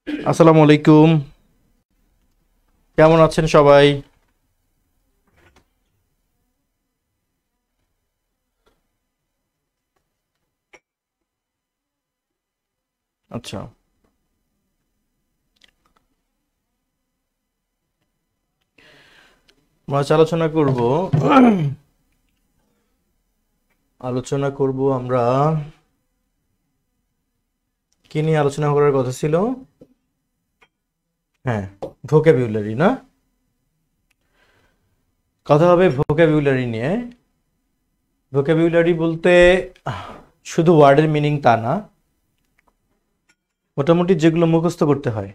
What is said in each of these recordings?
আসসালামু আলাইকুম। কেমন আছেন সবাই? আচ্ছা, আমরা আজ আলোচনা করব আমরা কি নিয়ে আলোচনা করার কথা ছিল? হ্যাঁ, ভোকাবুলারি না? কথা হবে ভোকাবুলারি নিয়ে। ভোকাবুলারি বলতে শুধু ওয়ার্ডের মিনিং তা না, মোটামুটি যেগুলো মুখস্থ করতে হয়,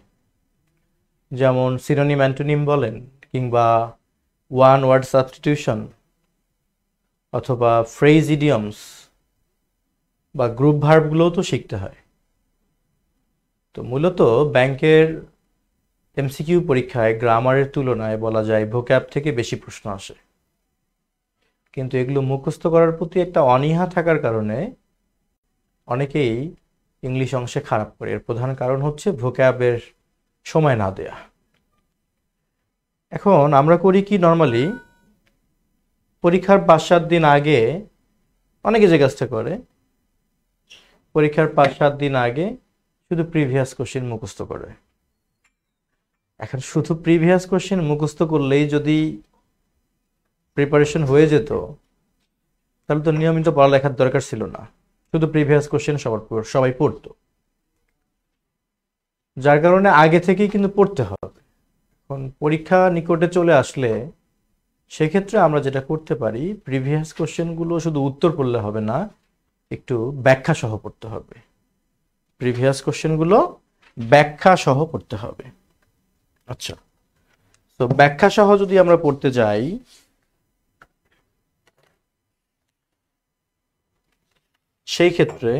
যেমন সিনোনিম অ্যান্টোনিম বলেন, কিংবা ওয়ান ওয়ার্ড সাবস্টিটিউশন, অথবা ফ্রেজ ইডিয়মস বা গ্রুপ ভার্বগুলোও তো শিখতে হয়। তো মূলত ব্যাংকের এমসিকিউ পরীক্ষায় গ্রামারের তুলনায় বলা যায় ভোক্যাব থেকে বেশি প্রশ্ন আসে, কিন্তু এগুলো মুখস্থ করার প্রতি একটা অনীহা থাকার কারণে অনেকেই ইংলিশ অংশে খারাপ করে। এর প্রধান কারণ হচ্ছে ভোক্যাবের সময় না দেয়া। এখন আমরা করি কি, নর্মালি পরীক্ষার 5-7 দিন আগে, অনেকে যে কাজটা করে, পরীক্ষার 5-7 দিন আগে শুধু প্রিভিয়াস কোশ্চেন মুখস্থ করে। এখন শুধু প্রিভিয়াস কোশ্চেন মুখস্থ করলেই যদি প্রিপারেশন হয়ে যেত, তাহলে তো নিয়মিত পড়ালেখার দরকার ছিল না, শুধু প্রিভিয়াস কোশ্চেন সবাই পড়তো। যার কারণে আগে থেকেই কিন্তু পড়তে হবে। এখন পরীক্ষা নিকটে চলে আসলে সেক্ষেত্রে আমরা যেটা করতে পারি, প্রিভিয়াস কোশ্চেনগুলো শুধু উত্তর পড়লে হবে না, একটু ব্যাখ্যা সহ পড়তে হবে। প্রিভিয়াস কোশ্চেনগুলো ব্যাখ্যা সহ পড়তে হবে। আচ্ছা, তো ব্যাখ্যা সহ যদি আমরা পড়তে যাই, সেই ক্ষেত্রে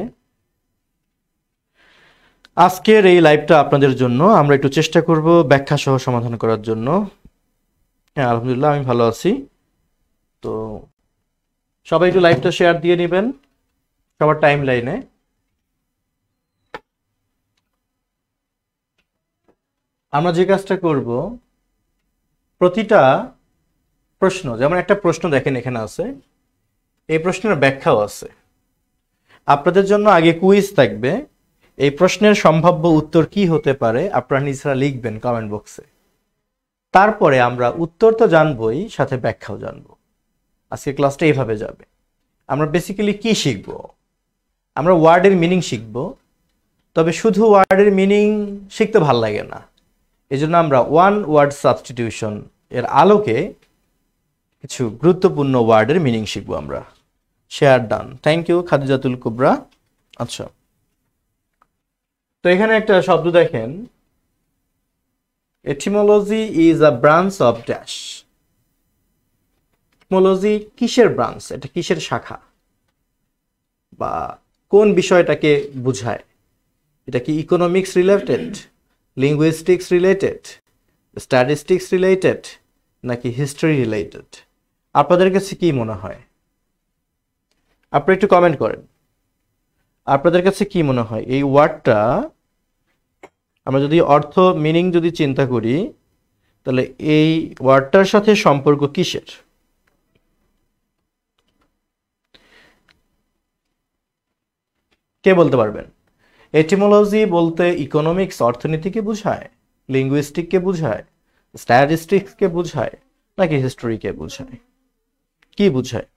আজকের এই লাইভটা আপনাদের জন্য। আমরা একটু চেষ্টা করব ব্যাখ্যা সহ সমাধান করার জন্য। হ্যাঁ, আলহামদুলিল্লাহ আমি ভালো আছি। তো সবাই একটু লাইভটা শেয়ার দিয়ে নেবেন সবার টাইম লাইনে। আমরা যে কাজটা করব, প্রতিটা প্রশ্ন, যেমন একটা প্রশ্ন দেখেন এখানে আছে, এই প্রশ্নের ব্যাখ্যাও আছে। আপনাদের জন্য আগে কুইজ থাকবে, এই প্রশ্নের সম্ভাব্য উত্তর কি হতে পারে আপনারা নিজেরা লিখবেন কমেন্ট বক্সে। তারপরে আমরা উত্তর তো জানবই, সাথে ব্যাখ্যাও জানবো। আজকে ক্লাসটা এইভাবে যাবে। আমরা বেসিক্যালি কি শিখব? আমরা ওয়ার্ডের মিনিং শিখব, তবে শুধু ওয়ার্ডের মিনিং শিখতে ভাল লাগে না, এই জন্য আমরা ওয়ান ওয়ার্ড সাবস্টিটিউশন এর আলোকে কিছু গুরুত্বপূর্ণ ওয়ার্ডের মিনিং শিখবো আমরা। শেয়ার ডান, থ্যাংক ইউ খাদিজাতুল কুবরা। আচ্ছা, তো এখানে একটা শব্দ দেখেন, etymology is a branch of dash. Etymology কিসের ব্রাঞ্চ? এটা কিসের শাখা বা কোন বিষয়টাকে বোঝায়? এটা কি economics related, linguistics related, statistics related, নাকি হিস্ট্রি রিলেটেড? আপনাদের কাছে কি মনে হয়? আপনারা একটু কমেন্ট করেন, আপনাদের কাছে কি মনে হয় এই ওয়ার্ডটা, আমরা যদি অর্থ মিনিং যদি চিন্তা করি, তাহলে এই ওয়ার্ডটার সাথে সম্পর্ক কিসের? কে বলতে পারবেন? এটিমোলজি বলতে ইকোনমিক্স অর্থনীতিকে বোঝায়, লিঙ্গুইস্টিককে বোঝায়, স্ট্যাটিস্টিক্সকে বোঝায়, নাকি হিস্টোরিকে বোঝায়? কি বোঝায়?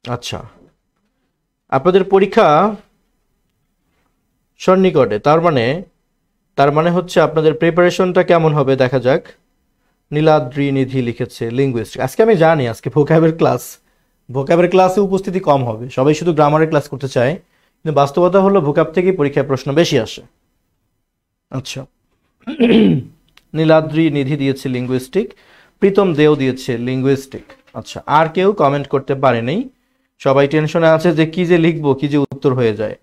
আচ্ছা, আপনাদের পরীক্ষা সন্নিকটে, তার মানে হচ্ছে আপনাদের প্রিপারেশনটা কেমন হবে দেখা যাক। নীলাদ্রি নিধি লিখেছে লিঙ্গুইস্টিক। আজকে আমি জানি আজকে ভোকাবের ক্লাসে উপস্থিতি কম হবে, সবাই শুধু গ্রামারের ক্লাস করতে চায়, কিন্তু বাস্তবতা হলো ভোকাব থেকে পরীক্ষায় প্রশ্ন বেশি আসে। আচ্ছা, নীলাদ্রি নিধি দিয়েছে লিঙ্গুইস্টিক, প্রীতম দেও দিয়েছে লিঙ্গুইস্টিক। আচ্ছা, আর কেউ কমেন্ট করতে পারেনি। সবাই টেনশনে আছে যে কি যে লিখবো, কি যে উত্তর হয়ে যায়।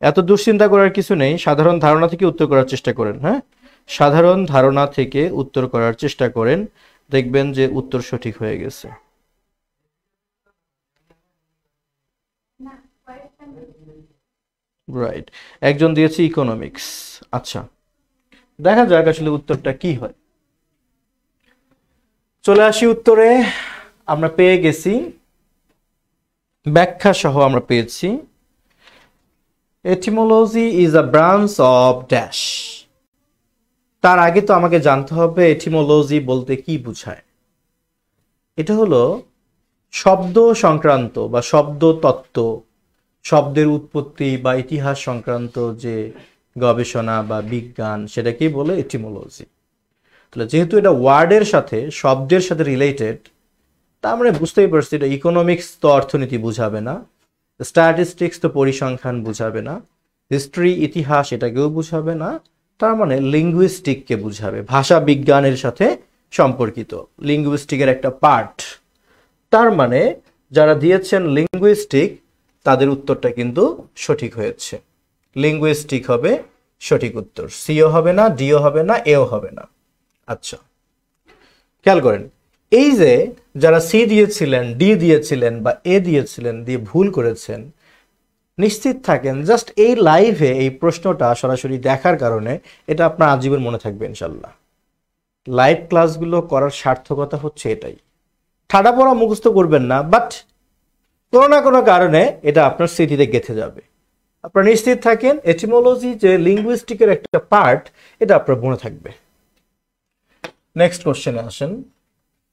এত দুশ্চিন্তা করার কিছু নেই, সাধারণ ধারণা থেকে উত্তর করার চেষ্টা করেন। হ্যাঁ, সাধারণ ধারণা থেকে উত্তর করার চেষ্টা করেন, দেখবেন যে উত্তর সঠিক হয়ে গেছে। রাইট, একজন দিয়েছে ইকোনমিক্স। আচ্ছা, দেখা যাক আসলে উত্তরটা কি হয়। চলে আসি উত্তরে। আমরা পেয়ে গেছি, ব্যাখ্যা সহ আমরা পেয়েছি, etymology is a branch of dash. তার আগে তো আমাকে জানতে হবে এটিমোলজি বলতে কি বোঝায়। এটা হলো শব্দ সংক্রান্ত বা শব্দ তত্ত্ব, শব্দের উৎপত্তি বা ইতিহাস সংক্রান্ত যে গবেষণা বা বিজ্ঞান, সেটাকেই বলে এটিমোলজি। তাহলে যেহেতু এটা ওয়ার্ডের সাথে, শব্দের সাথে রিলেটেড, তা আমরা বুঝতেই পারছি এটা ইকোনমিক্স তো অর্থনীতি বুঝাবে না, স্ট্যাটিস্টিক্স তো পরিসংখ্যান বুঝাবে না, হিস্ট্রি ইতিহাস এটাকেও বুঝাবে না, তার মানে লিঙ্গুইস্টিককে বুঝাবে, ভাষা বিজ্ঞানের সাথে সম্পর্কিত, লিঙ্গুইস্টিকের একটা পার্ট। তার মানে যারা দিয়েছেন লিঙ্গুইস্টিক, তাদের উত্তরটা কিন্তু সঠিক হয়েছে। লিঙ্গুইস্টিক হবে সঠিক উত্তর, সিও হবে না, ডিও হবে না, এও হবে না। আচ্ছা, খেয়াল করেন, এই যে যারা সি দিয়েছিলেন, ডি দিয়েছিলেন বা এ দিয়েছিলেন, দিয়ে ভুল করেছেন, নিশ্চিত থাকেন জাস্ট এই লাইভে এই প্রশ্নটা সরাসরি দেখার কারণে এটা আপনার আজীবন মনে থাকবে ইনশাল্লাহ। লাইভ ক্লাসগুলো করার সার্থকতা হচ্ছে এটাই। ঠাডা পড়া মুখস্থ করবেন না, বাট কোনো না কোনো কারণে এটা আপনার স্মৃতিতে গেঁথে যাবে। আপনারা নিশ্চিত থাকেন এটিমোলজি যে লিঙ্গুইস্টিকের একটা পার্ট, এটা আপনার মনে থাকবে। নেক্সট কোশ্চেনে আসেন,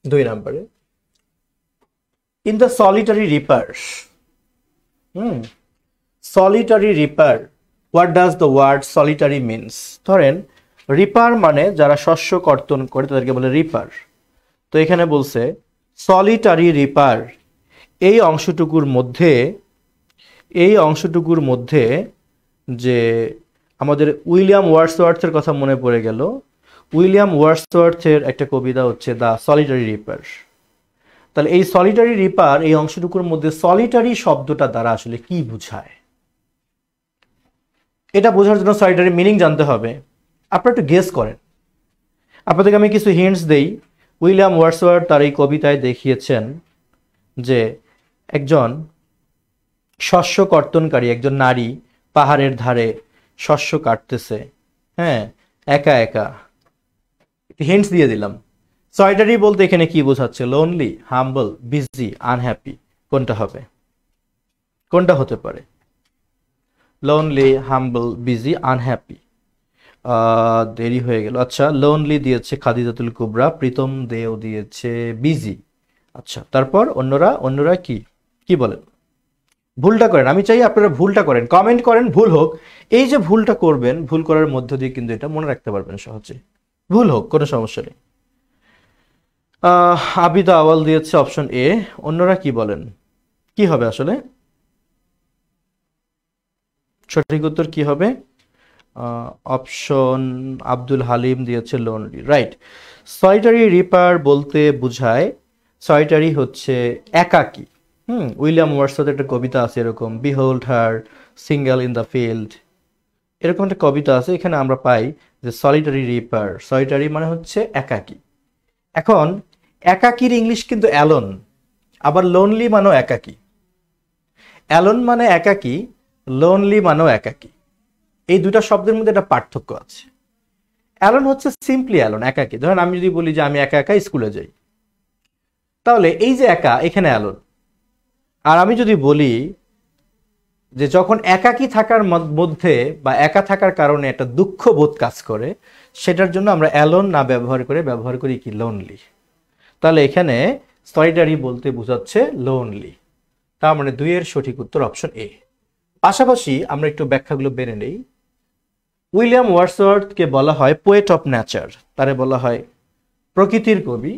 2 নম্বরে। In the solitary reaper, solitary reaper, what does the word solitary means? ধরেন রিপার মানে যারা শস্য কর্তন করে তাদেরকে বলে রিপার। তো এখানে বলছে সলিটারি রিপার, এই অংশটুকুর মধ্যে যে আমাদের উইলিয়াম ওয়ার্ডসওয়ার্থের কথা মনে পড়ে গেল। উইলিয়াম ওয়ার্ডসওয়ার্থের একটা কবিতা হচ্ছে দ্য সলিটারি রিপার। তাহলে এই সলিটারি রিপার, এই অংশটুকুর মধ্যে সলিটারি শব্দটা দ্বারা আসলে কি বোঝায়, এটা বোঝার জন্য সলিটারি মিনিং জানতে হবে। আপনারা একটু গেস করেন, আপনাদেরকে আমি কিছু হিন্টস দেই। উইলিয়াম ওয়ার্ডসওয়ার্থ তার এই কবিতায় দেখিয়েছেন যে একজন শস্য কর্তনকারী, একজন নারী পাহাড়ের ধারে শস্য কাটতেছে, হ্যাঁ, একা একা। হিন্টস দিয়ে দিলাম। সলিটারি বলতে এখানে কি বোঝাচ্ছে? লোনলি, হাম্বল, বিজি, আনহ্যাপি। কোনটা হবে? কোনটা হতে পারে? লোনলি, হাম্বল, বিজি, আনহ্যাপি। দেরি হয়ে গেল। আচ্ছা, লোনলি দিয়েছে খাদিজাতুল কুবরা, প্রীতম দেও দিয়েছে বিজি। আচ্ছা, তারপর অন্যরা কি কি বলেন? ভুলটা করেন, আমি চাই আপনারা ভুলটা করেন, কমেন্ট করেন, ভুল হোক। এই যে ভুলটা করবেন, ভুল করার মধ্য দিয়ে কিন্তু এটা মনে রাখতে পারবেন সহজে। ভুল হোক, কোনো সমস্যা নেই। আবিদা আওয়াল দিয়েছে অপশন এ। অন্যরা কি বলেন, কি হবে আসলে? সঠিক উত্তর কি হবে? অপশন আব্দুল হালিম দিয়েছে লোনলি, রাইট। সলিটারি রিপার বলতে বোঝায়, সলিটারি হচ্ছে একাকী। উইলিয়াম ওয়ার্ডসওয়ার্থের একটা কবিতা আছে এরকম, behold her single in the field, এরকম একটা কবিতা আছে। এখানে আমরা পাই যে সলিটারি রিপার, সলিটারি মানে হচ্ছে একাকী। এখন একাকীর ইংলিশ কিন্তু অ্যালোন, আবার লোনলি মানেও একাকী। অ্যালোন মানে একাকী, লোনলি মানেও একাকী। এই দুটা শব্দের মধ্যে একটা পার্থক্য আছে। অ্যালোন হচ্ছে সিম্পলি অ্যালোন, একাকী। ধরেন আমি যদি বলি যে আমি একা একা স্কুলে যাই, তাহলে এই যে একা, এখানে অ্যালোন। আর আমি যদি বলি যে যখন একাকী থাকার মধ্যে বা একা থাকার কারণে একটা দুঃখ বোধ কাজ করে, সেটার জন্য আমরা অ্যালোন না ব্যবহার করি কি? লোনলি। তাহলে এখানে সলিটারি বলতে বোঝাচ্ছে লোনলি। তার মানে 2 এর সঠিক উত্তর অপশন এ। পাশাপাশি আমরা একটু ব্যাখ্যাগুলো বেড়ে নেই। উইলিয়াম ওয়ার্ডসওয়ার্থকে বলা হয় পোয়েট অফ নেচার, তারে বলা হয় প্রকৃতির কবি।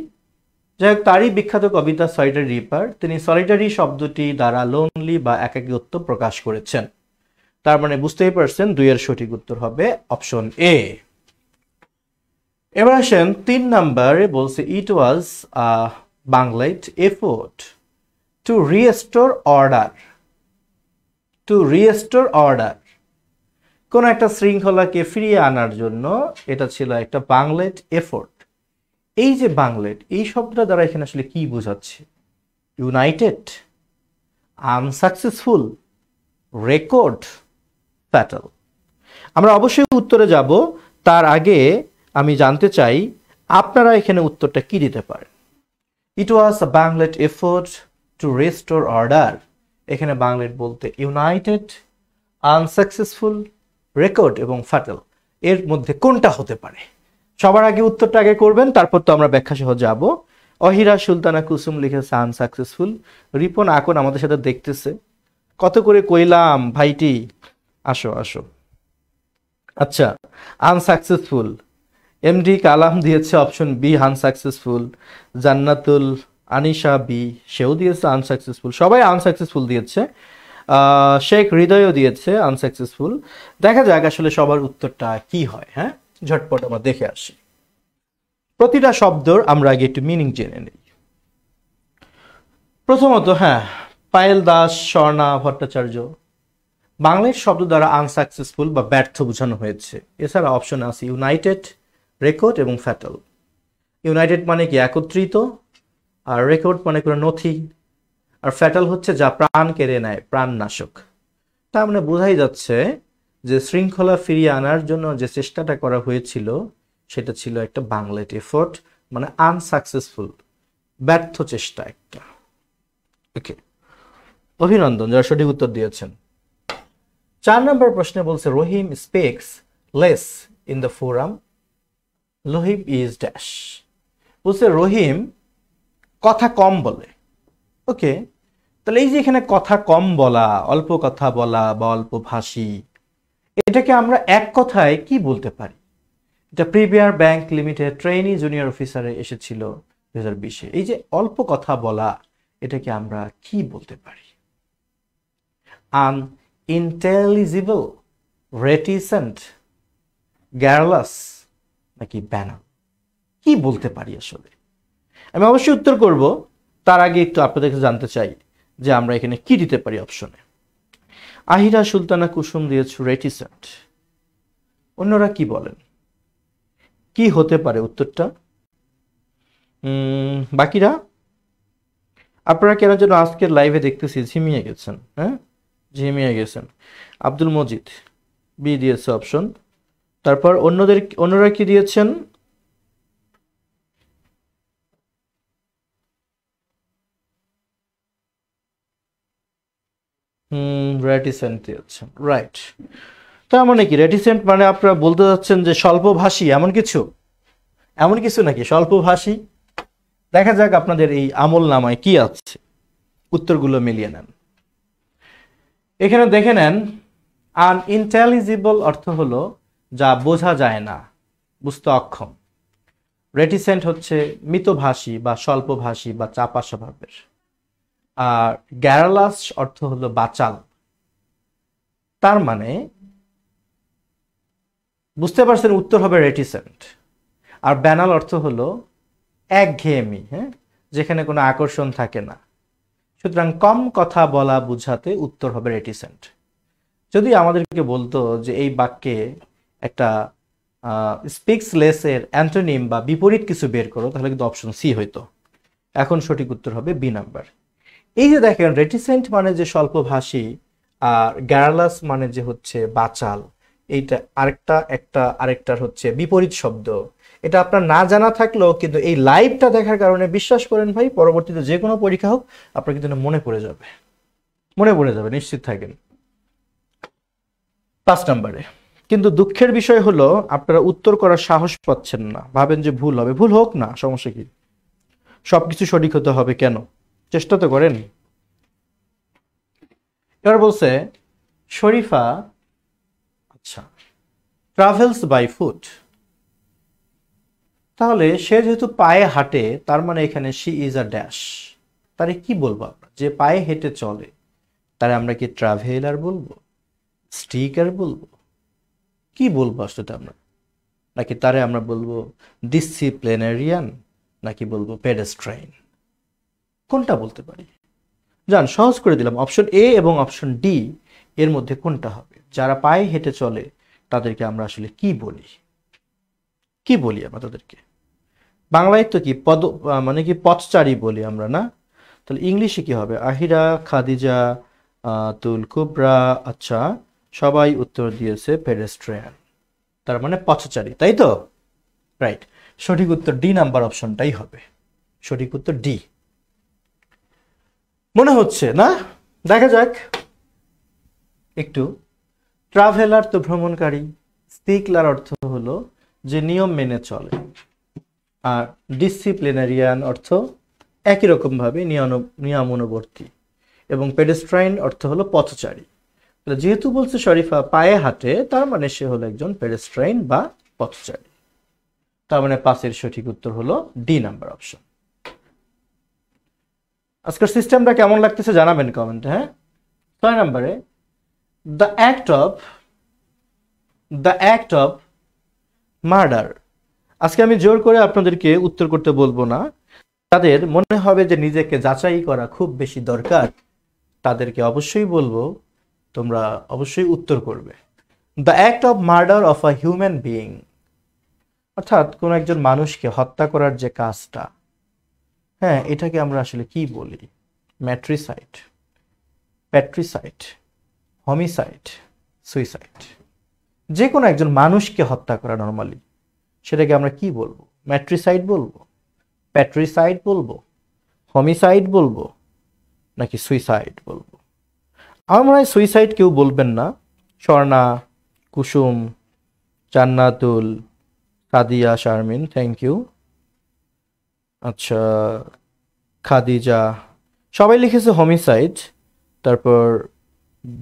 যাই হোক, তারই বিখ্যাত কবিতা সলিটারি রিপার, তিনি সলিটারি শব্দটি দ্বারা লোনলি বা একাকিত্ব প্রকাশ করেছেন। তার মানে বুঝতেই পারছেন 2 এর সঠিক উত্তর হবে অপশন এ। এবার আসেন 3 নম্বরে, বলছে it was a bungled effort to restore order. To restore order, কোন একটা শৃঙ্খলাকে ফিরিয়ে আনার জন্য এটা ছিল একটা বাংলাইট এফোর্ট। এই যে বাংলাইট, এই শব্দটা দ্বারা এখানে আসলে কি বোঝাচ্ছে? United, unsuccessful, record, fatal. আমরা অবশ্যই উত্তরে যাব, তার আগে আমি জানতে চাই আপনারা এখানে উত্তরটা কি দিতে পারেন। ইট was a বাংলেট effort to restore order. এখানে বাংলেট বলতে ইউনাইটেড, আনসাকসেসফুল, রেকর্ড এবং ফ্যাটাল, এর মধ্যে কোনটা হতে পারে? সবার আগে উত্তরটা আগে করবেন, তারপর তো আমরা ব্যাখ্যা সহ যাব। অহিরা সুলতানা কুসুম লিখেছে আনসাকসেসফুল। রিপন আকন আমাদের সাথে দেখতেছে, কত করে কইলাম ভাইটি, আসো আসো। আচ্ছা, আনসাকসেসফুল। এমডি কালাম দিয়েছে অপশন বি আনসাকসেসফুল। জান্নাতুল আনিশা বি, সেও দিয়েছে আনসাকসেসফুল। সবাই আনসাকসেসফুল দিয়েছে। শেখ হৃদয়ও দিয়েছে আনসাকসেসফুল। দেখা যাক আসলে সবার উত্তরটা কি হয়। হ্যাঁ, ঝটপট আমরা দেখে আসি। প্রতিটা শব্দর আমরা আগে একটু মিনিং জেনে নিই। প্রথমত, হ্যাঁ, পায়েল দাস, স্বর্ণা ভট্টাচার্য, বাংলার শব্দ দ্বারা আনসাকসেসফুল বা ব্যর্থ বোঝানো হয়েছে। এছাড়া অপশন আছে ইউনাইটেড, রেকর্ড এবং ফ্যাটাল। ইউনাইটেড মানে কি একত্রিত, আর রেকর্ড মানে কোনো নথি, আর ফ্যাটাল হচ্ছে যা প্রাণ কেড়ে নেয়, প্রাণনাশক। তার মানে বোঝাই যাচ্ছে যে শৃঙ্খলা ফিরিয়ে আনার জন্য যে চেষ্টাটা করা হয়েছিল সেটা ছিল একটা বাংলেট এফোর্ট, মানে আনসাকসেসফুল, ব্যর্থ চেষ্টা একটা। ওকে, অভিনন্দন যারা সঠিক উত্তর দিয়েছেন। 4 নম্বর প্রশ্নে বলছে Rahim speaks less in the forum, Rahim is dash. বলছে রহিম কথা কম বলে। ওকে, তাহলে এই যে এখানে কথা কম বলা, অল্প কথা বলা বা অল্প ভাষী, এটাকে আমরা এক কথায় কি বলতে পারি? এটা Premier Bank Limited trainee junior অফিসারে এসেছিল 2020-এ। এই যে অল্প কথা বলা, এটাকে আমরা কি বলতে পারি? আনইন্টেলিজিবল, রেটিসেন্ট, গ্যারলাস নাকি ব্যানার? কি বলতে পারি আসলে? আমি অবশ্যই উত্তর করব, তার আগে একটু আপনাদেরকে জানতে চাই যে আমরা এখানে কি দিতে পারি অপশনে। আহিরা সুলতানা কুসুম দিয়েছে রেটিসেন্ট। অন্যরা কি বলেন, কি হতে পারে উত্তরটা? বাকিরা আপনারা কেন যেন আজকের লাইভে দেখতেছি ঝিমিয়ে গেছেন। হ্যাঁ, ঝিমিয়ে গেছেন। আব্দুল মজিদ বি দিয়েছে অপশন। তারপর অন্যরা কি দিয়েছেন? রেটিসেন্ট দিয়েছেন, রাইট। তার মানে কি রেটিসেন্ট মানে আপনারা বলতে যাচ্ছেন যে স্বল্পভাষী, এমন কিছু? এমন কিছু নাকি স্বল্পভাষী? দেখা যাক আপনাদের এই আমল নামায় কি আছে, উত্তরগুলো মিলিয়ে নেন। এখানে দেখে নেন, আনইন্টেলিজিবল অর্থ হলো যা বোঝা যায় না, বুঝতে অক্ষম। রেটিসেন্ট হচ্ছে মিতভাষী বা স্বল্পভাষী বা চাপা স্বভাবের। আর গ্যারালাস অর্থ হলো বাচাল। তার মানে বুঝতে পারছেন উত্তর হবে রেটিসেন্ট। আর ব্যানাল অর্থ হলো একঘেয়েমি, হ্যাঁ, যেখানে কোনো আকর্ষণ থাকে না। সুতরাং কম কথা বলা বুঝাতে উত্তর হবে রেটিসেন্ট। যদি আমাদেরকে বলতো যে এই বাক্যে একটা স্পিক্স লেসের অ্যান্টোনিম বা বিপরীত কিছু বের করো, তাহলে কিন্তু অপশন সি হইতো। এখন সঠিক উত্তর হবে বি নাম্বার। এই যে দেখেন, রেটিসেন্ট মানে যে স্বল্পভাষী, আর গ্যারালাস মানে যে হচ্ছে বাচাল, এইটা আরেকটার হচ্ছে বিপরীত শব্দ। এটা আপনার না জানা থাকলেও কিন্তু এই লাইভটা দেখার কারণে বিশ্বাস করেন ভাই, পরবর্তীতে যে কোনো পরীক্ষা হোক আপনার কিন্তু মনে পড়ে যাবে, মনে পড়ে যাবে, নিশ্চিত থাকেন। 5 নম্বরে কিন্তু দুঃখের বিষয় হলো আপনারা উত্তর করার সাহস পাচ্ছেন না, ভাবেন যে ভুল হবে। ভুল হোক না, সমস্যা কি, সবকিছু সঠিক হতে হবে কেন? চেষ্টা তো করেন। এবার বলছে শরীফা আচ্ছা ট্রাভেলস বাই ফুট। তাহলে সে যেহেতু পায়ে হাঁটে, তার মানে এখানে শি ইজ আ ড্যাশ। তারে কি বলবো আমরা? যে পায়ে হেঁটে চলে তারে আমরা কি ট্রাভেলার বলবো, স্টিকার বলবো, কি বলবো আসলে আমরা? নাকি তারে আমরা বলবো ডিসিপ্লিনারিয়ান, নাকি বলবো পেডেস্ট্রাইন? কোনটা বলতে পারি? জান, সহজ করে দিলাম, অপশন এ এবং অপশন ডি এর মধ্যে কোনটা হবে? যারা পায়ে হেঁটে চলে তাদেরকে আমরা আসলে কি বলি? কি বলি আমরা তাদেরকে? বাংলায় তো কি মানে কি পথচারী বলি আমরা, না? তাহলে ইংলিশে কি হবে? আহিরা, খাদিজা, তুল কুবরা, আচ্ছা সবাই উত্তর দিয়েছে পেডেস্ট্রিয়ান, তার মানে পথচারী, তাই তো? রাইট, সঠিক উত্তর ডি নাম্বার অপশনটাই হবে, সঠিক উত্তর ডি মনে হচ্ছে না। দেখা যাক একটু। ট্রাভেলার তো ভ্রমণকারী, স্টিকলার অর্থ হলো যে নিয়ম মেনে চলে, আর ডিসিপ্লিনারিয়ান অর্থ একই রকম ভাবে নিয়মানুবর্তী, এবং পেডেস্ট্রাইন অর্থ হলো পথচারী। যেহেতু বলছে শরীফা পায়ে হাঁটে, তার মানে সে হলো একজন পেডেস্ট্রাইন বা পথচারী। তার মানে 5-এর সঠিক উত্তর হলো ডি নাম্বার অপশন। আজকের সিস্টেমটা কেমন লাগতেছে জানাবেন কমেন্টে। হ্যাঁ, 6 নম্বরে দ্য অ্যাক্ট অফ মার্ডার। আজকে আমি জোর করে আপনাদেরকে উত্তর করতে বলবো না, তাদের মনে হবে যে নিজেকে যাচাই করা খুব বেশি দরকার, তাদেরকে অবশ্যই বলবো তোমরা অবশ্যই উত্তর করবে। The act of murder of a human being, অর্থাৎ কোন একজন মানুষকে হত্যা করার যে কাজটা, হ্যাঁ, এটাকে আমরা আসলে কি বলি? ম্যাট্রিসাইড, প্যাট্রিসাইড, হোমিসাইড, সুইসাইড। যে কোনো একজন মানুষকে হত্যা করা নর্মালি, সেটাকে আমরা কি বলবো? ম্যাট্রিসাইড বলবো, প্যাট্রিসাইড বলবো, হোমিসাইড বলবো, নাকি সুইসাইড বলবো? আমার মনে হয় সুইসাইড কেউ বলবেন না। স্বর্ণা, কুসুম, জান্নাতুল, সাদিয়া, শারমিন, থ্যাংক ইউ। আচ্ছা, খাদিজা, সবাই লিখেছে হোমিসাইড। তারপর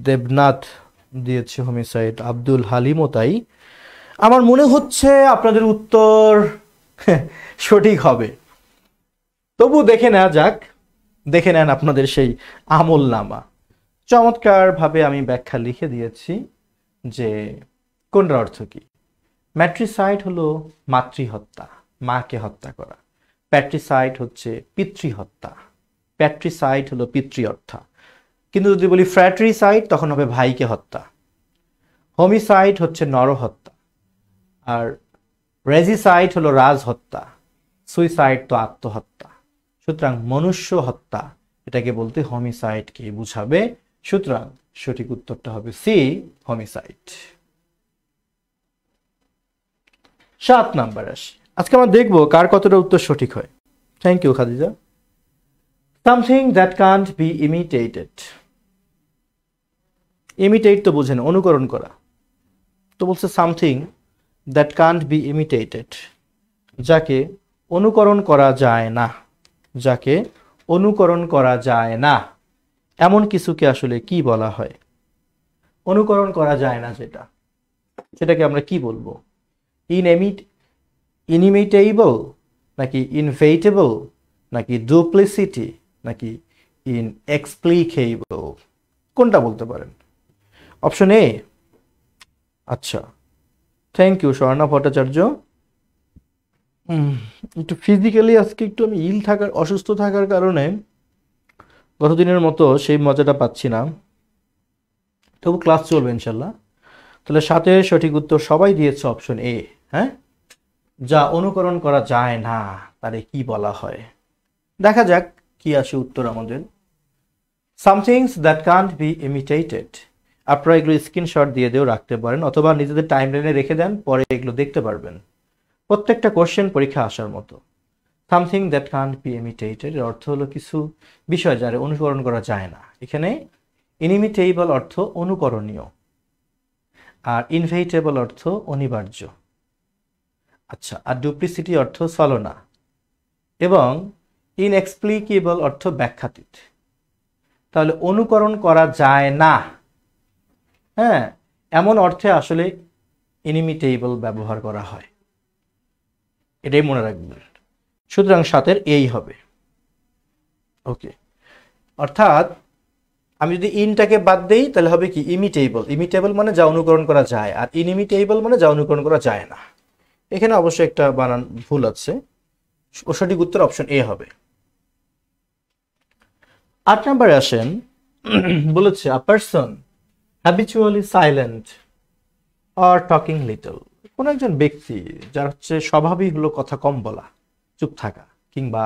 দেবনাথ দিয়েছে হোমিসাইড, আব্দুল হালিমও তাই। আমার মনে হচ্ছে আপনাদের উত্তর সঠিক হবে। তবু দেখে নেওয়া যাক, দেখে নেন আপনাদের সেই আমল নামা। চমৎকারভাবে আমি ব্যাখ্যা লিখে দিয়েছি যে কোনটার অর্থ কি। ম্যাট্রিসাইড হলো মাতৃহত্যা, মাকে হত্যা করা। প্যাট্রিসাইড হচ্ছে পিতৃহত্যা, প্যাট্রিসাইড হলো পিতৃহত্যা। কিন্তু যদি বলি ফ্র্যাট্রিসাইড তখন হবে ভাইকে হত্যা। হোমিসাইড হচ্ছে নরহত্যা, আর রেজিসাইড হলো রাজহত্যা, সুইসাইড তো আত্মহত্যা। সুতরাং মনুষ্য হত্যা এটাকে বলতে হোমিসাইডকে বুঝাবে। সুতরাং সঠিক উত্তরটা হবে সি, হোমিসাইড। 7 নাম্বার আসি। আজকে আমরা দেখবো কার কতটা উত্তর সঠিক হয়। Thank you Khadija. Something that can't be imitated. Imitate তো বুঝেন, অনুকরণ করা। তো বলছে something that can't be imitated, যাকে অনুকরণ করা যায় না, যাকে অনুকরণ করা যায় না, এমন কিছুকে আসলে কি বলা হয়? অনুকরণ করা যায় না যেটা, সেটাকে আমরা কি বলবো? ইনিমিটেবল, নাকি ইনভেটেবল, নাকি ডুপ্লিসিটি, নাকি ইনএক্সপ্লিকেবল? কোনটা বলতে পারেন? Option A. আচ্ছা, থ্যাংক ইউ স্বর্ণা ভট্টাচার্য। একটু ফিজিক্যালি আজকে একটু আমি অসুস্থ থাকার কারণে গতদিনের মতো সেই মজাটা পাচ্ছি না, তবু ক্লাস চলবে ইনশাল্লাহ। তাহলে 7-এর সঠিক উত্তর সবাই দিয়েছে অপশন এ। হ্যাঁ, যা অনুকরণ করা যায় না তারে কি বলা হয়? দেখা যাক কি আসে উত্তর আমাদের। Somethings that can't be imitated. আপনারা এগুলো স্ক্রিনশট দিয়ে দিয়েও রাখতে পারেন, অথবা নিজেদের টাইম লাইনে রেখে দেন, পরে এগুলো দেখতে পারবেন। প্রত্যেকটা কোশ্চেন পরীক্ষা আসার মতো। সামথিং দ্যাট কান্ট বি ইমিটেটেড এর অর্থ হলো কিছু বিষয় যারা অনুকরণ করা যায় না। এখানে ইনিমিটেবল অর্থ অনুকরণীয়, আর ইনভেটেবল অর্থ অনিবার্য। আচ্ছা, আর ডুপ্লিসিটি অর্থ ছলনা, এবং ইনএক্সপ্লিকেবল অর্থ ব্যাখ্যাতীত। তাহলে অনুকরণ করা যায় না, হ্যাঁ, এমন অর্থে আসলে ইনিমিটেবল ব্যবহার করা হয়, এটাই মনে রাখবেন। সুতরাং 7-এর এই হবে। ওকে, অর্থাৎ আমি যদি ইনটাকে বাদ দেই তাহলে হবে কি? ইমিটেবল। ইমিটেবল মানে যা অনুকরণ করা যায়, আর ইনিমিটেবল মানে যা অনুকরণ করা যায় না। এখানে অবশ্যই একটা বানান ভুল আছে, সঠিক উত্তর অপশন এ হবে। 8 নম্বরে আসেন, বলেছে আ person habitually silent or talking little. কোন একজন ব্যক্তি যার হচ্ছে স্বভাবই হলো কথা কম বলা, চুপ থাকা, কিংবা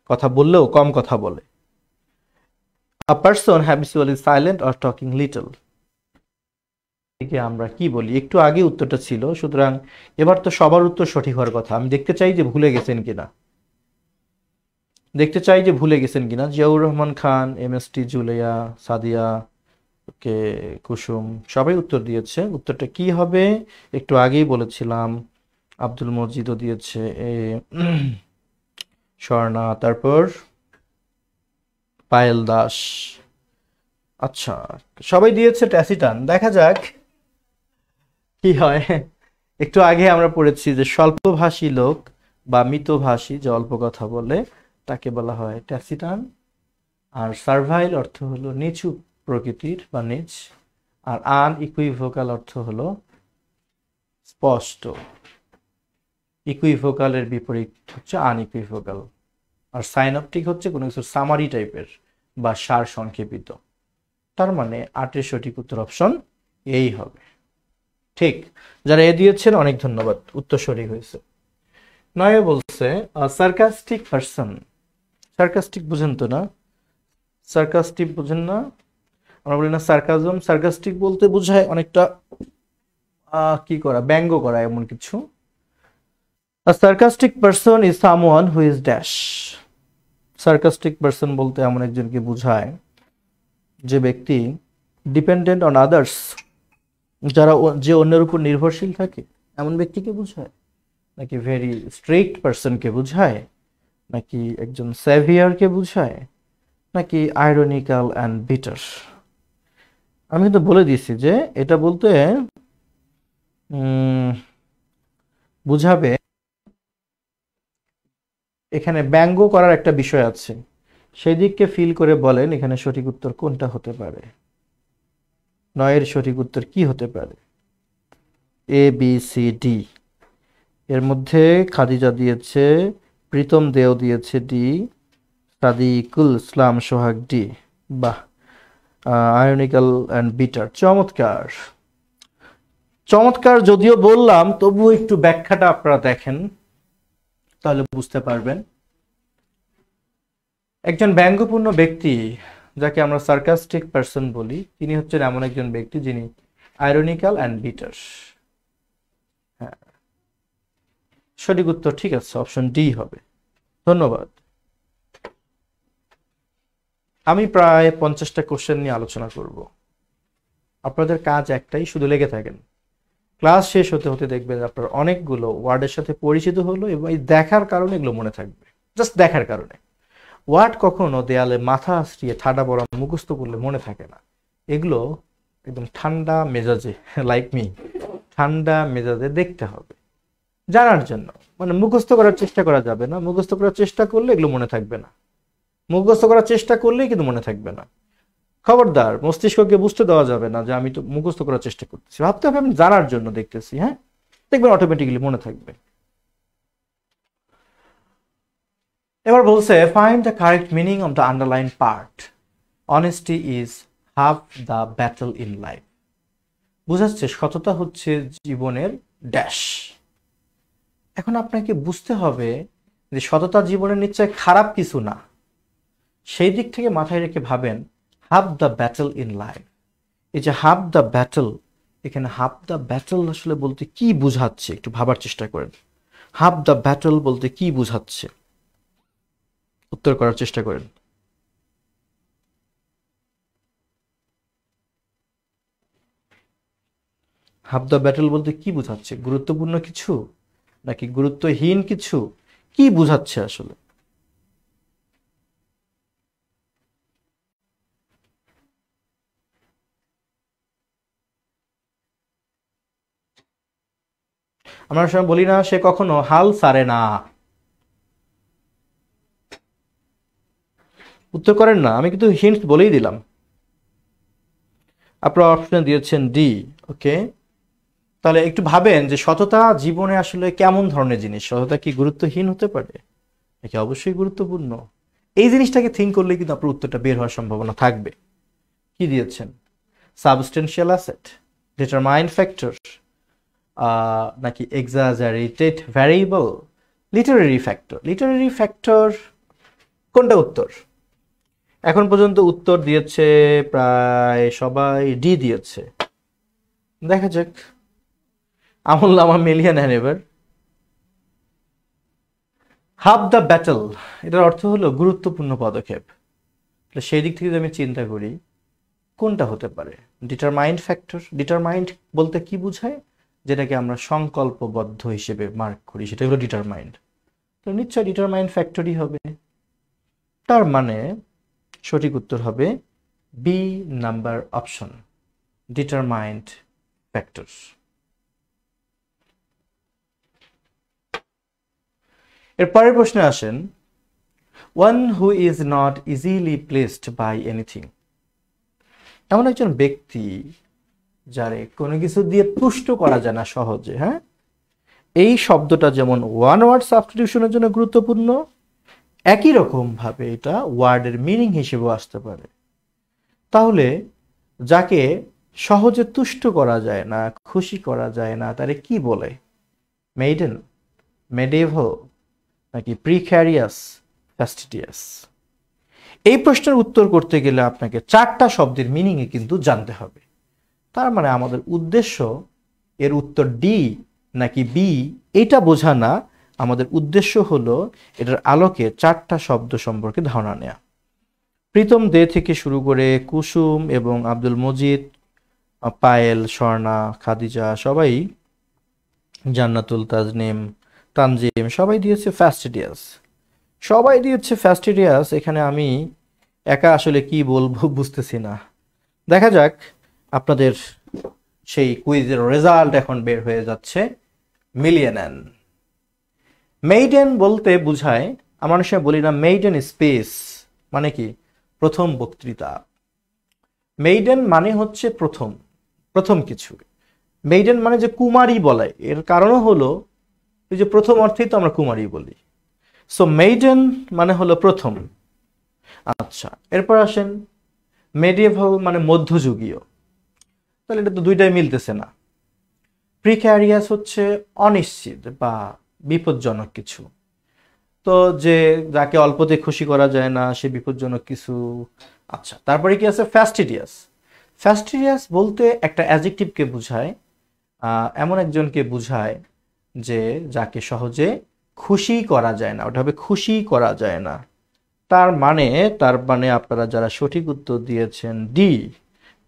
কথা বললেও কম কথা বলে। A person habitually silent or talking little. থেকে আমরা কি বলি, একটু আগে উত্তরটা ছিল, সুতরাং এবার তো সবার উত্তর সঠিক হওয়ার কথা। আমি দেখতে চাই যে ভুলে গেছেন কিনা, জিয়াউর রহমান খান, এমএসটি জুলিয়া, সাদিয়া, ওকে, কুসুম, সবাই উত্তর দিয়েছে। উত্তরটা কি হবে একটু আগেই বলেছিলাম। আব্দুল মজিদও দিয়েছে, স্বর্ণা, তারপর পায়েল দাস। আচ্ছা, সবাই দিয়েছে ট্যাসিটান। দেখা যাক কি হয়। একটু আগে আমরা পড়েছি যে স্বল্পভাষী লোক বা মিতভাষী, যে অল্প কথা বলে, তাকে বলা হয় ট্যাসিটান। আর সার্ভাইল অর্থ হলো নিচু প্রকৃতির বা নিচ। আর আনইকুইভোকাল অর্থ হলো স্পষ্ট। ইকুইভোকালের বিপরীত হচ্ছে আনইকুইভোকাল। আর সাইনপটিক হচ্ছে কোনো কিছু সামারি টাইপের বা সার সংক্ষেপিত। তার মানে 8-এর সঠিক উত্তর অপশন এই হবে। ঠিক, যারা এ দিয়েছেন অনেক ধন্যবাদ, উত্তর সঠিক হয়েছে। 9 বলছে সার্কাস্টিক পারসন। সার্কাস্টিক বুঝেন তো না? সার্কাস্টিক বুঝেন না? আমরা বলি না সার্কাজম? সার্কাস্টিক বলতে বোঝায় অনেকটা কি করা, ব্যঙ্গ করা, এমন কিছু। A sarcastic person is someone who is dash. Sarcastic person বলতে এমন একজনকে বোঝায় যে ব্যক্তি ডিপেন্ডেন্ট অন আদার্স, যে অন্যের উপর নির্ভরশীল থাকে, এমন ব্যক্তিকে বোঝায়, নাকি ভেরি স্ট্রিক্ট পারসনকে বোঝায়, নাকি একজন সেভিয়ারকে বোঝায়, নাকি আইরনিক্যাল অ্যান্ড বিটার। আমি কিন্তু বলে দিয়েছি যে এটা বলতে বুঝাবে, এখানে ব্যঙ্গ করার একটা বিষয় আছে, সেই দিককে ফিল করে বলেন এখানে সঠিক উত্তর কোনটা হতে পারে। 9-এর সঠিক উত্তর কি হতে পারে? এ, বি, সি, ডি। এর মধ্যে খাদিজা দিয়েছে, প্রীতম দেও দিয়েছে ডি, সাদিকুল ইসলাম সোহাগ ডি। বাহ, আয়নিক্যাল অ্যান্ড বিটার, চমৎকার চমৎকার। যদিও বললাম, তবুও একটু ব্যাখ্যাটা আপনারা দেখেন, তাহলে বুঝতে পারবেন। একজন ব্যঙ্গপূর্ণ ব্যক্তি, যাকে আমরা সার্কাস্টিক পারসন বলি, তিনি হচ্ছেন এমন একজন ব্যক্তি যিনি আইরনিক্যাল অ্যান্ড বিটার। হ্যাঁ, সঠিক উত্তর ঠিক আছে, অপশন ডি হবে। ধন্যবাদ। আমি প্রায় 50টা কোশ্চেন নিয়ে আলোচনা করব। আপনাদের কাজ একটাই, শুধু লেগে থাকেন। ক্লাস শেষ হতে হতে দেখবেন আপনার অনেকগুলো ওয়ার্ডের সাথে পরিচিত হলো, এবং এই দেখার কারণে এগুলো মনে থাকবে, জাস্ট দেখার কারণে। ওয়ার্ড কখনো দেয়ালে মাথা আশ্রিয়ে ঠাডা বড়া মুখস্থ করলে মনে থাকে না। এগুলো একদম ঠান্ডা মেজাজে, লাইক মি, ঠান্ডা মেজাজে দেখতে হবে জানার জন্য। মানে মুখস্থ করার চেষ্টা করা যাবে না। মুখস্থ করার চেষ্টা করলে এগুলো মনে থাকবে না। মুখস্থ করার চেষ্টা করলেই কিন্তু মনে থাকবে না। খবরদার, মস্তিষ্ককে বুঝতে দেওয়া যাবে না যে আমি তো মুখস্থ করার চেষ্টা করতেছি। ভাবতে হবে আমি জানার জন্য দেখতেছি। হ্যাঁ, দেখবেন অটোমেটিক্যালি মনে থাকবে। এবার বলছে find the correct meaning of the underline part. Honesty is half the battle in life. বুঝাচ্ছে সততা হচ্ছে জীবনের ড্যাশ। এখন আপনাকে বুঝতে হবে যে সততা জীবনের নিশ্চয় খারাপ কিছু না। সেই দিক থেকে মাথায় রেখে ভাবেন half the battle in life. এই যে হাফ দ্য ব্যাটল, এখানে হাফ দ্য ব্যাটল আসলে বলতে কি বুঝাচ্ছে একটু ভাবার চেষ্টা করেন। হাফ দ্য ব্যাটল বলতে কি বুঝাচ্ছে, উত্তর করার চেষ্টা করেন। হাফ দ্য ব্যাটল বলতে কি বুঝাচ্ছে? গুরুত্বপূর্ণ কিছু নাকি গুরুত্বহীন কিছু? কি বুঝাচ্ছে আসলে? আমরা সময় বলি না সে কখনো হাল ছাড়ে না। উত্তর করেন না, আমি কিন্তু হিন্ট বলেই দিলাম। আপনারা অপশনে দিয়েছেন ডি। ওকে, তাহলে একটু ভাবেন যে সততা জীবনে আসলে কেমন ধরনের জিনিস। সততা কি গুরুত্বহীন হতে পারে নাকি অবশ্যই গুরুত্বপূর্ণ? এই জিনিসটাকে থিঙ্ক করলে কিন্তু আপনার উত্তরটা বের হওয়ার সম্ভাবনা থাকবে। কি দিয়েছেন? সাবস্টেন্সিয়াল অ্যাসেট, ডিটারমাইন ফ্যাক্টর, নাকি exaggerated variable, literary factor? Literary factor কোনটা উত্তর? এখন পর্যন্ত উত্তর দিয়েছে প্রায় সবাই ডি দিয়েছে। দেখা যাক। আমুল্লামা মিলিয়ন হ্যান এবার। হাফ দ্য ব্যাটল, এটার অর্থ হলো গুরুত্বপূর্ণ পদক্ষেপ। সেই দিক থেকে যদি আমি চিন্তা করি কোনটা হতে পারে, ডিটারমাইন্ড ফ্যাক্টর। ডিটারমাইন্ড বলতে কি বোঝায়, যেটাকে আমরা সংকল্পবদ্ধ হিসেবে মার্ক করি, সেটা হলো ডিটারমাইন্ড। তো নিশ্চয় ডিটারমাইন্ড ফ্যাক্টরই হবে। তার মানে সঠিক উত্তর হবে B number option, determined factor. এর পরের প্রশ্নে আসেন, one who is not easily placed by anything. এমন একজন ব্যক্তি যারে কোনো কিছু দিয়ে তুষ্ট করা যায় না সহজে। হ্যাঁ, এই শব্দটা যেমন ওয়ান ওয়ার্ড সাবস্টিটিউশনের জন্য গুরুত্বপূর্ণ, একই রকম ভাবে এটা ওয়ার্ডের মিনিং হিসেবেও আসতে পারে। তাহলে যাকে সহজে তুষ্ট করা যায় না, খুশি করা যায় না, তারে কি বলে? মেইডেন, মেডেভল, নাকি প্রিক্যারিয়াস, ফ্যাস্টিডিয়াস? এই প্রশ্নের উত্তর করতে গেলে আপনাকে 4টা শব্দের মিনিংয়ে কিন্তু জানতে হবে। তার মানে আমাদের উদ্দেশ্য এর উত্তর ডি নাকি বি এটা বোঝা না, আমাদের উদ্দেশ্য হলো এটার আলোকে 4টা শব্দ সম্পর্কে ধারণা নেয়া। প্রীতম দে থেকে শুরু করে কুসুম এবং আব্দুল মজিদ, পায়েল, স্বর্ণা, খাদিজা সবাই, জান্নাতুল, তাজনিম, তানজিম সবাই দিয়েছে ফ্যাস্টিডিয়াস। সবাই দিয়েছে ফ্যাস্টিডিয়াস। এখানে আমি একা আসলে কি বলবো বুঝতেছি না। দেখা যাক, আপনাদের সেই কুইজের রেজাল্ট এখন বের হয়ে যাচ্ছে। মিলিয়ন। মেইডেন বলতে বুঝায়, আমরা অনেক সময় বলি না মেইডেন স্পেস মানে কি, প্রথম বক্তৃতা। মেইডেন মানে হচ্ছে প্রথম, প্রথম কিছু। মেইডেন মানে যে কুমারী বলে, এর কারণও হলো এই যে প্রথম অর্থেই তো আমরা কুমারী বলি। সো মেইডেন মানে হলো প্রথম। আচ্ছা, এরপর আসেন মেডিয়েভাল মানে মধ্যযুগীয়। তাহলে এটা তো দুইটাই মিলতেছে না। প্রিক্যারিয়াস হচ্ছে অনিশ্চিত বা বিপজ্জনক কিছু। তো যে যাকে অল্পতে খুশি করা যায় না, সে বিপজ্জনক কিছু। আচ্ছা, তারপরে কি আছে ফ্যাস্টিডিয়াস। ফ্যাস্টিডিয়াস বলতে একটা অ্যাডজেক্টিভকে বোঝায়, এমন একজনকে বোঝায় যে যাকে সহজে খুশি করা যায় না, ওটা হবে খুশি করা যায় না। তার মানে আপনারা যারা সঠিক উত্তর দিয়েছেন ডি,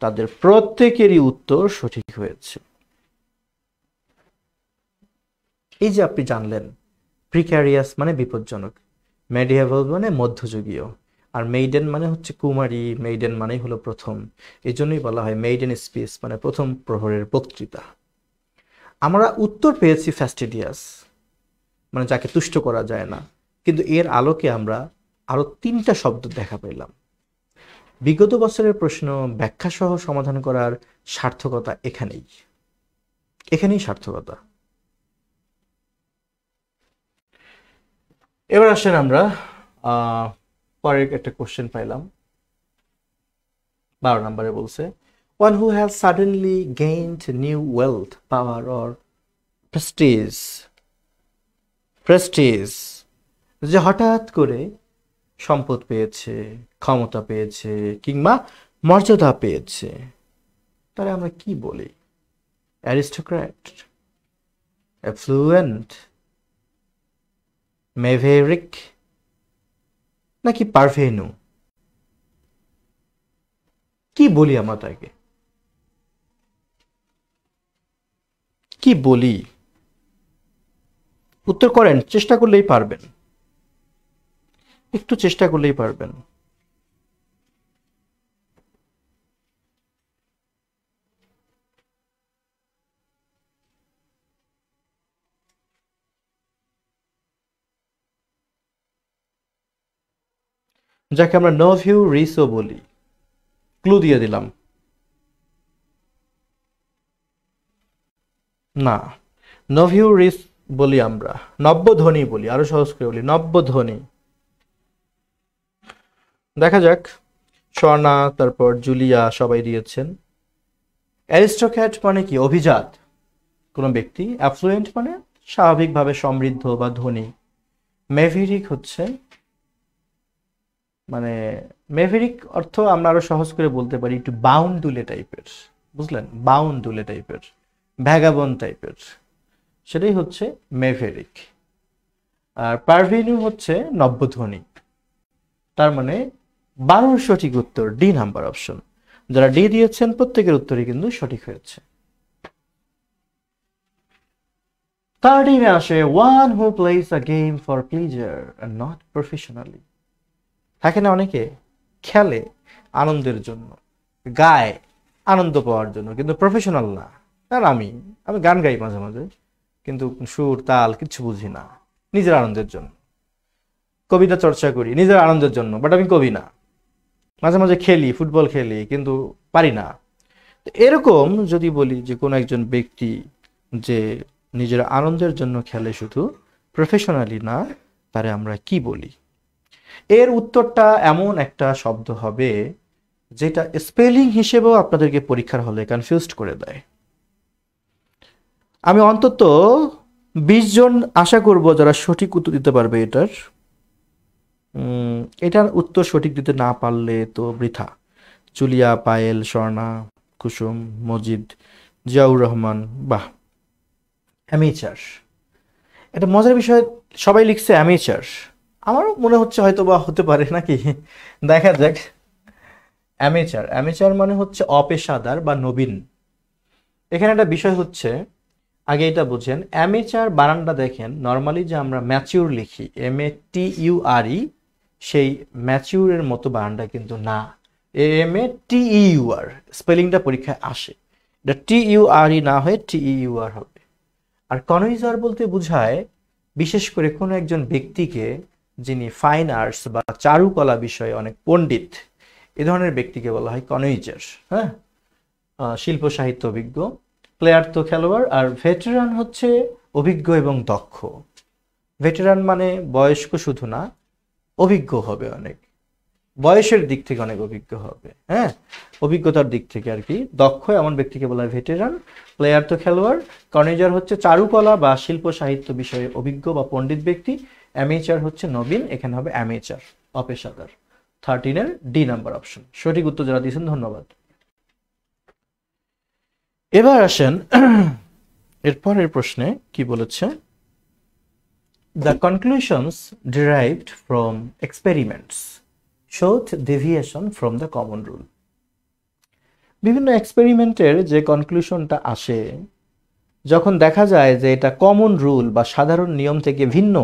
তাদের প্রত্যেকেরই উত্তর সঠিক হয়েছে। এই যে আপনি জানলেন প্রিক্যারিয়াস মানে বিপজ্জনক, মেডিয়েভাল মানে মধ্যযুগীয়, আর মেইডেন মানে হচ্ছে কুমারী, মেইডেন মানেই হলো প্রথম। এই জন্যই বলা হয় মেইডেন স্পিচ মানে প্রথম প্রহরের বক্তৃতা। আমরা উত্তর পেয়েছি ফ্যাস্টিডিয়াস মানে যাকে তুষ্ট করা যায় না, কিন্তু এর আলোকে আমরা আরো 3টা শব্দ দেখা পেলাম। বিগত বছরের প্রশ্ন ব্যাখ্যা সহ সমাধান করার সার্থকতা এখানেই সার্থকতা। এবার আসেন আমরা পরের একটা কোশ্চেন পাইলাম, 12 নম্বরে বলছে, one who has suddenly gained new wealth, power or prestige, যে হঠাৎ করে সম্পদ পেয়েছে, ক্ষমতা পেয়েছে কিংবা মর্যাদা পেয়েছে, তাহলে আমরা কি বলি? অ্যারিস্টোক্র্যাট, অ্যাফ্লুয়েন্ট, মেভেরিক, নাকি পারভেনু? কি বলি আমরা তাকে? কি বলি? উত্তর করেন, চেষ্টা করলেই পারবেন, একটু চেষ্টা করলেই পারবেন। যাকে আমরা নোভিউ রিসো বলি। ক্লু দিয়ে দিলাম। না, নোভিউ রিস বলি আমরা, নব্যধ্বনি বলি, আরো সহজ করে বলি নব্যধ্বনি। দেখা যাক, স্বর্ণা, তারপর জুলিয়া সবাই দিয়েছেন। অ্যারিস্টোক্র্যাট মানে কি? অভিজাত কোন ব্যক্তি। অ্যাফ্লুয়েন্ট মানে স্বাভাবিকভাবে সমৃদ্ধ বা ধনী। মেভেরিক হচ্ছে মানে মেভেরিক অর্থ আমরা আরো সহজ করে বলতে পারি একটু বাউন্ডুলে টাইপের, বুঝলেন, বাউন্ডুলে টাইপের, ভ্যাগাবন টাইপের, সেটাই হচ্ছে মেভেরিক। আর পারভিনু হচ্ছে নব্যধ্বনি। তার মানে 12 সঠিক উত্তর ডি নাম্বার অপশন। যারা ডি দিয়েছেন প্রত্যেকের উত্তরই কিন্তু সঠিক হয়েছে। 13 আসে one who plays a game for pleasure and not professionally। থাকে না অনেকে খেলে আনন্দের জন্য, গায় আনন্দ পাওয়ার জন্য, কিন্তু প্রফেশনাল না। আর আমি গান গাই মাঝে মাঝে, কিন্তু সুর তাল কিছু বুঝি না, নিজের আনন্দের জন্য। কবিতা চর্চা করি নিজের আনন্দের জন্য, বাট আমি কবি না। মাঝে মাঝে খেলি, ফুটবল খেলি, কিন্তু পারি না। এরকম যদি বলি যে কোনো একজন ব্যক্তি যে নিজের আনন্দের জন্য খেলে, শুধু প্রফেশনালি না, তারে আমরা কি বলি? এর উত্তরটা এমন একটা শব্দ হবে যেটা স্পেলিং হিসেবেও আপনাদেরকে পরীক্ষার হলে কনফিউজড করে দেয়। আমি অন্তত 20 জন আশা করব যারা সঠিক উত্তর দিতে পারবে এটার উত্তর সঠিক দিতে না পারলে তো বৃথা। জুলিয়া, পায়েল, স্বর্ণা, কুসুম, মজিদ, জিয়াউর রহমান, বাহ। অ্যামেচার, এটা মজার বিষয়, সবাই লিখছে অ্যামেচার। আমারও মনে হচ্ছে হয়তো বা হতে পারে নাকি, দেখা যাক। অ্যামেচার, অ্যামেচার মানে হচ্ছে অপেশাদার বা নবীন। এখানে একটা বিষয় হচ্ছে, আগে এটা বুঝেন, অ্যামেচার বানানটা দেখেন, নর্মালি যে আমরা ম্যাচিউর লিখি MATURE, সেই ম্যাচিউরের মতো বানানটা কিন্তু না, MATEUR স্পেলিংটা পরীক্ষায় আসে। এটা TURE না হয়ে TEUR হবে। আর কনইজার বলতে বোঝায় বিশেষ করে কোনো একজন ব্যক্তিকে যিনি ফাইন আর্টস বা চারুকলা বিষয়ে অনেক পণ্ডিত, এ ধরনের ব্যক্তিকে বলা হয় কনইজার। হ্যাঁ, শিল্প সাহিত্য অভিজ্ঞ। প্লেয়ার তো খেলোয়াড়, আর ভেটেরান হচ্ছে অভিজ্ঞ এবং দক্ষ। ভেটেরান মানে বয়স্ক শুধু না, অভিজ্ঞ হবে, অনেক বয়সের দিক থেকে অনেক অভিজ্ঞ হবে। হ্যাঁ, অভিজ্ঞতার দিক থেকে আর কি দক্ষ, এমন ব্যক্তিকে বলা হয় ভেটেরান। প্লেয়ার তো খেলোয়াড়। কর্নিজার হচ্ছে চারুকলা বা শিল্প সাহিত্য বিষয়ে অভিজ্ঞ বা পণ্ডিত ব্যক্তি। অ্যামেচার হচ্ছে নবীন, এখানে হবে অ্যামেচার, অপেশাদার। 13-এর ডি নাম্বার অপশন সঠিক উত্তর যারা দিয়েছেন, ধন্যবাদ। এবার আসেন এরপরের প্রশ্নে কি বলেছে। The conclusions derived from experiments showed deviation from the common rule। বিভিন্ন এক্সপেরিমেন্টের যে কনক্লুশনটা আসে, যখন দেখা যায় যে এটা কমন রুল বা সাধারণ নিয়ম থেকে ভিন্ন,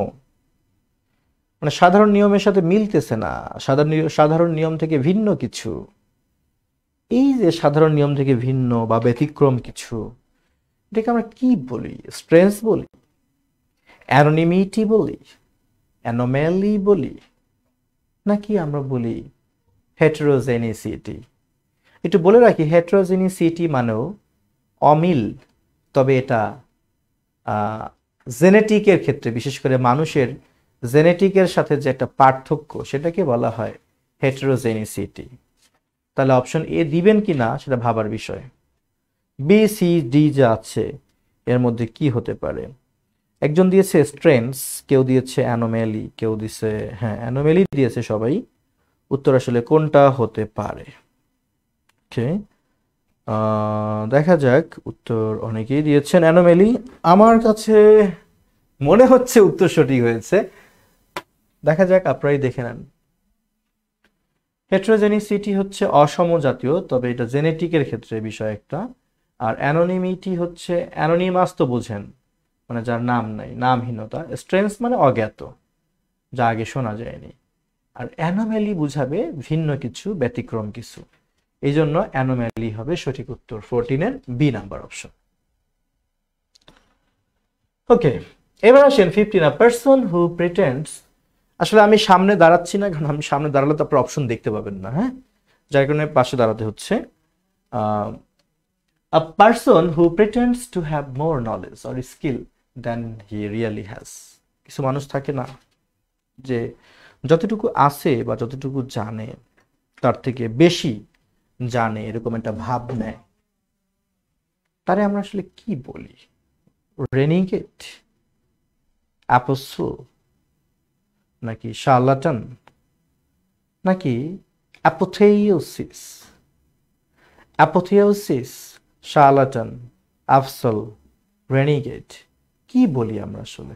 মানে সাধারণ নিয়মের সাথে মিলতেছে না, সাধারণ নিয়ম থেকে ভিন্ন কিছু, এই যে সাধারণ নিয়ম থেকে ভিন্ন বা ব্যতিক্রম কিছু, এটাকে আমরা কি বলি? স্ট্রেঞ্জ বলি, অ্যানোনিমিটি বলি, অ্যানোম্যালি বলি, নাকি আমরা বলি হেটেরোজেনিসিটি? একটু বলে রাখি, হেটেরোজেনিসিটি মানেও অমিল, তবে এটা জেনেটিকের ক্ষেত্রে, বিশেষ করে মানুষের জেনেটিকের সাথে যে একটা পার্থক্য, সেটাকে বলা হয় হেটেরোজেনিসিটি। তাহলে অপশন এ দিবেন কি না সেটা ভাবার বিষয়। বি, সি, ডি যা আছে এর মধ্যে কি হতে পারে? একজন দিয়েছে স্ট্রেঞ্জ, কেউ দিয়েছে অ্যানোমেলি, কেউ দিয়েছে, হ্যাঁ অ্যানোমেলি দিয়েছে সবাই। উত্তর আসলে কোনটা হতে পারে? ওকে, দেখা যাক। উত্তর অনেকেই দিয়েছেন অ্যানোমেলি। আমার কাছে মনে হচ্ছে উত্তর সঠিক হয়েছে, দেখা যাক, আপনারাই দেখে নেন। হেটেরোজেনিসিটি হচ্ছে অসমজাতীয়, তবে এটা জেনেটিকের ক্ষেত্রে বিষয় একটা। আর অ্যানোনিমিটি হচ্ছে, অ্যানোনিমাস তো বুঝেন, মানে যার নাম নাই, নামহীনতা। স্ট্রেঞ্জ মানে অজ্ঞাত, যা আগে শোনা যায়নি। আর অ্যানোমেলি বুঝাবে ভিন্ন কিছু, ব্যতিক্রম কিছু। এই জন্য অ্যানোমেলি হবে সঠিক উত্তর, 14-এর বি নাম্বার অপশন। ওকে, এবার আসেন 15, পারসন হু প্রিটেন্ডস। আসলে আমি সামনে দাঁড়াচ্ছি না, কারণ আমি সামনে দাঁড়ালে তো আপনার অপশন দেখতে পাবেন না। হ্যাঁ, যার কারণে পাশে দাঁড়াতে হচ্ছে। A person who pretends to have more knowledge or skill than he really has। কিছু মানুষ থাকে না যে যতটুকু আছে বা যতটুকু জানে তার থেকে বেশি জানে, এরকম একটা ভাব নেয়, তারে আমরা আসলে কি বলি? রেনিগেট, অ্যাপোস্টল, নাকি শার্লাটান, নাকি অ্যাপোথেওসিস? অ্যাপোথেওসিস শার্লাটান, আফসল, রেনিগেট, কি বলি আমরা আসলে?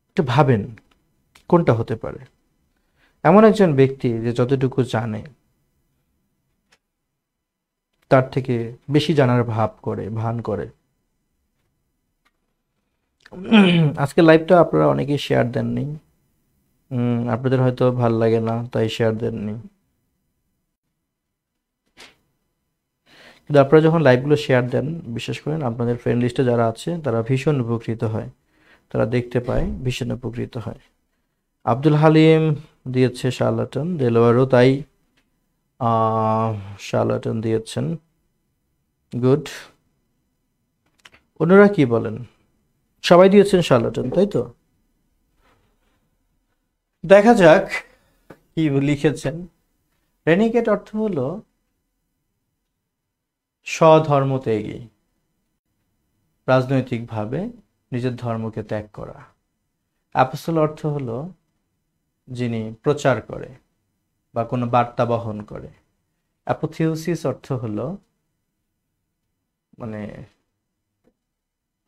একটু ভাবেন কোনটা হতে পারে? এমন একজন ব্যক্তি যে যতটুকু জানে তার থেকে বেশি জানার ভান করে। আজকে লাইভটা আপনারা অনেকেই শেয়ার দেননি। আপনাদের হয়তো ভাল লাগে না তাই শেয়ার দেননি, কিন্তু আপনারা যখন লাইভগুলো শেয়ার দেন, বিশেষ করে আপনাদের ফ্রেন্ড লিস্টে যারা আছে তারা ভীষণ উপকৃত হয়, তারা দেখতে পায়, ভীষণ উপকৃত হয়। আব্দুল হালিম দিয়েছে শার্লাটন, দেলোয়ারও তাই শার্লাটন দিয়েছেন। গুড। অন্যরা কি বলেন? সবাই দিয়েছেন শার্লাটন, তাই তো? দেখা যাক কি লিখেছেন। রেনিগেট অর্থ হলো স্বধর্মত্যাগী, রাজনৈতিকভাবে নিজের ধর্মকে ত্যাগ করা। অ্যাপোস্টল অর্থ হলো যিনি প্রচার করে বা কোনো বার্তা বহন করে। অ্যাপোথিওসিস অর্থ হলো মানে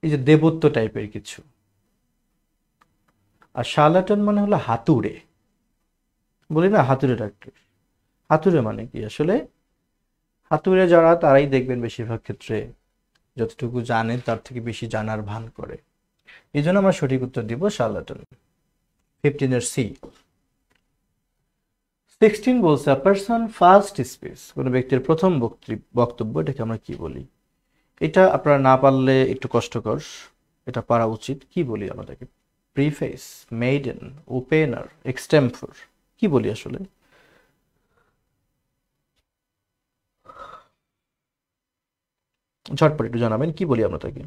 এই যে দেবত্ব টাইপের কিছু। আর শার্লাটন মানে হলো হাতুড়ে, বলি না হাতুড়ে ডাক্তার। হাতুড়ে মানে কি আসলে? হাতুড়ে যারা তারাই দেখবেন বেশিরভাগ ক্ষেত্রে যতটুকু জানেন তার থেকে বেশি জানার ভান করে। এই জন্য আমরা সঠিক উত্তর দিব শার্লাটন, 15 এর সি। 16 বলছে আ পারসন ফার্স্ট স্পিচ, কোনো ব্যক্তির প্রথম বক্তব্য, এটাকে আমরা কি বলি? এটা আপনারা না পারলে একটু কষ্টকর, এটা পারা উচিত। কি বলি আমাদেরকে? প্রিফেস, মেইডেন, ওপেনার, এক্সটেম্পর, কি বলি আসলে? ঝটপট একটু জানাবেন কি বলি আমরা তাকে।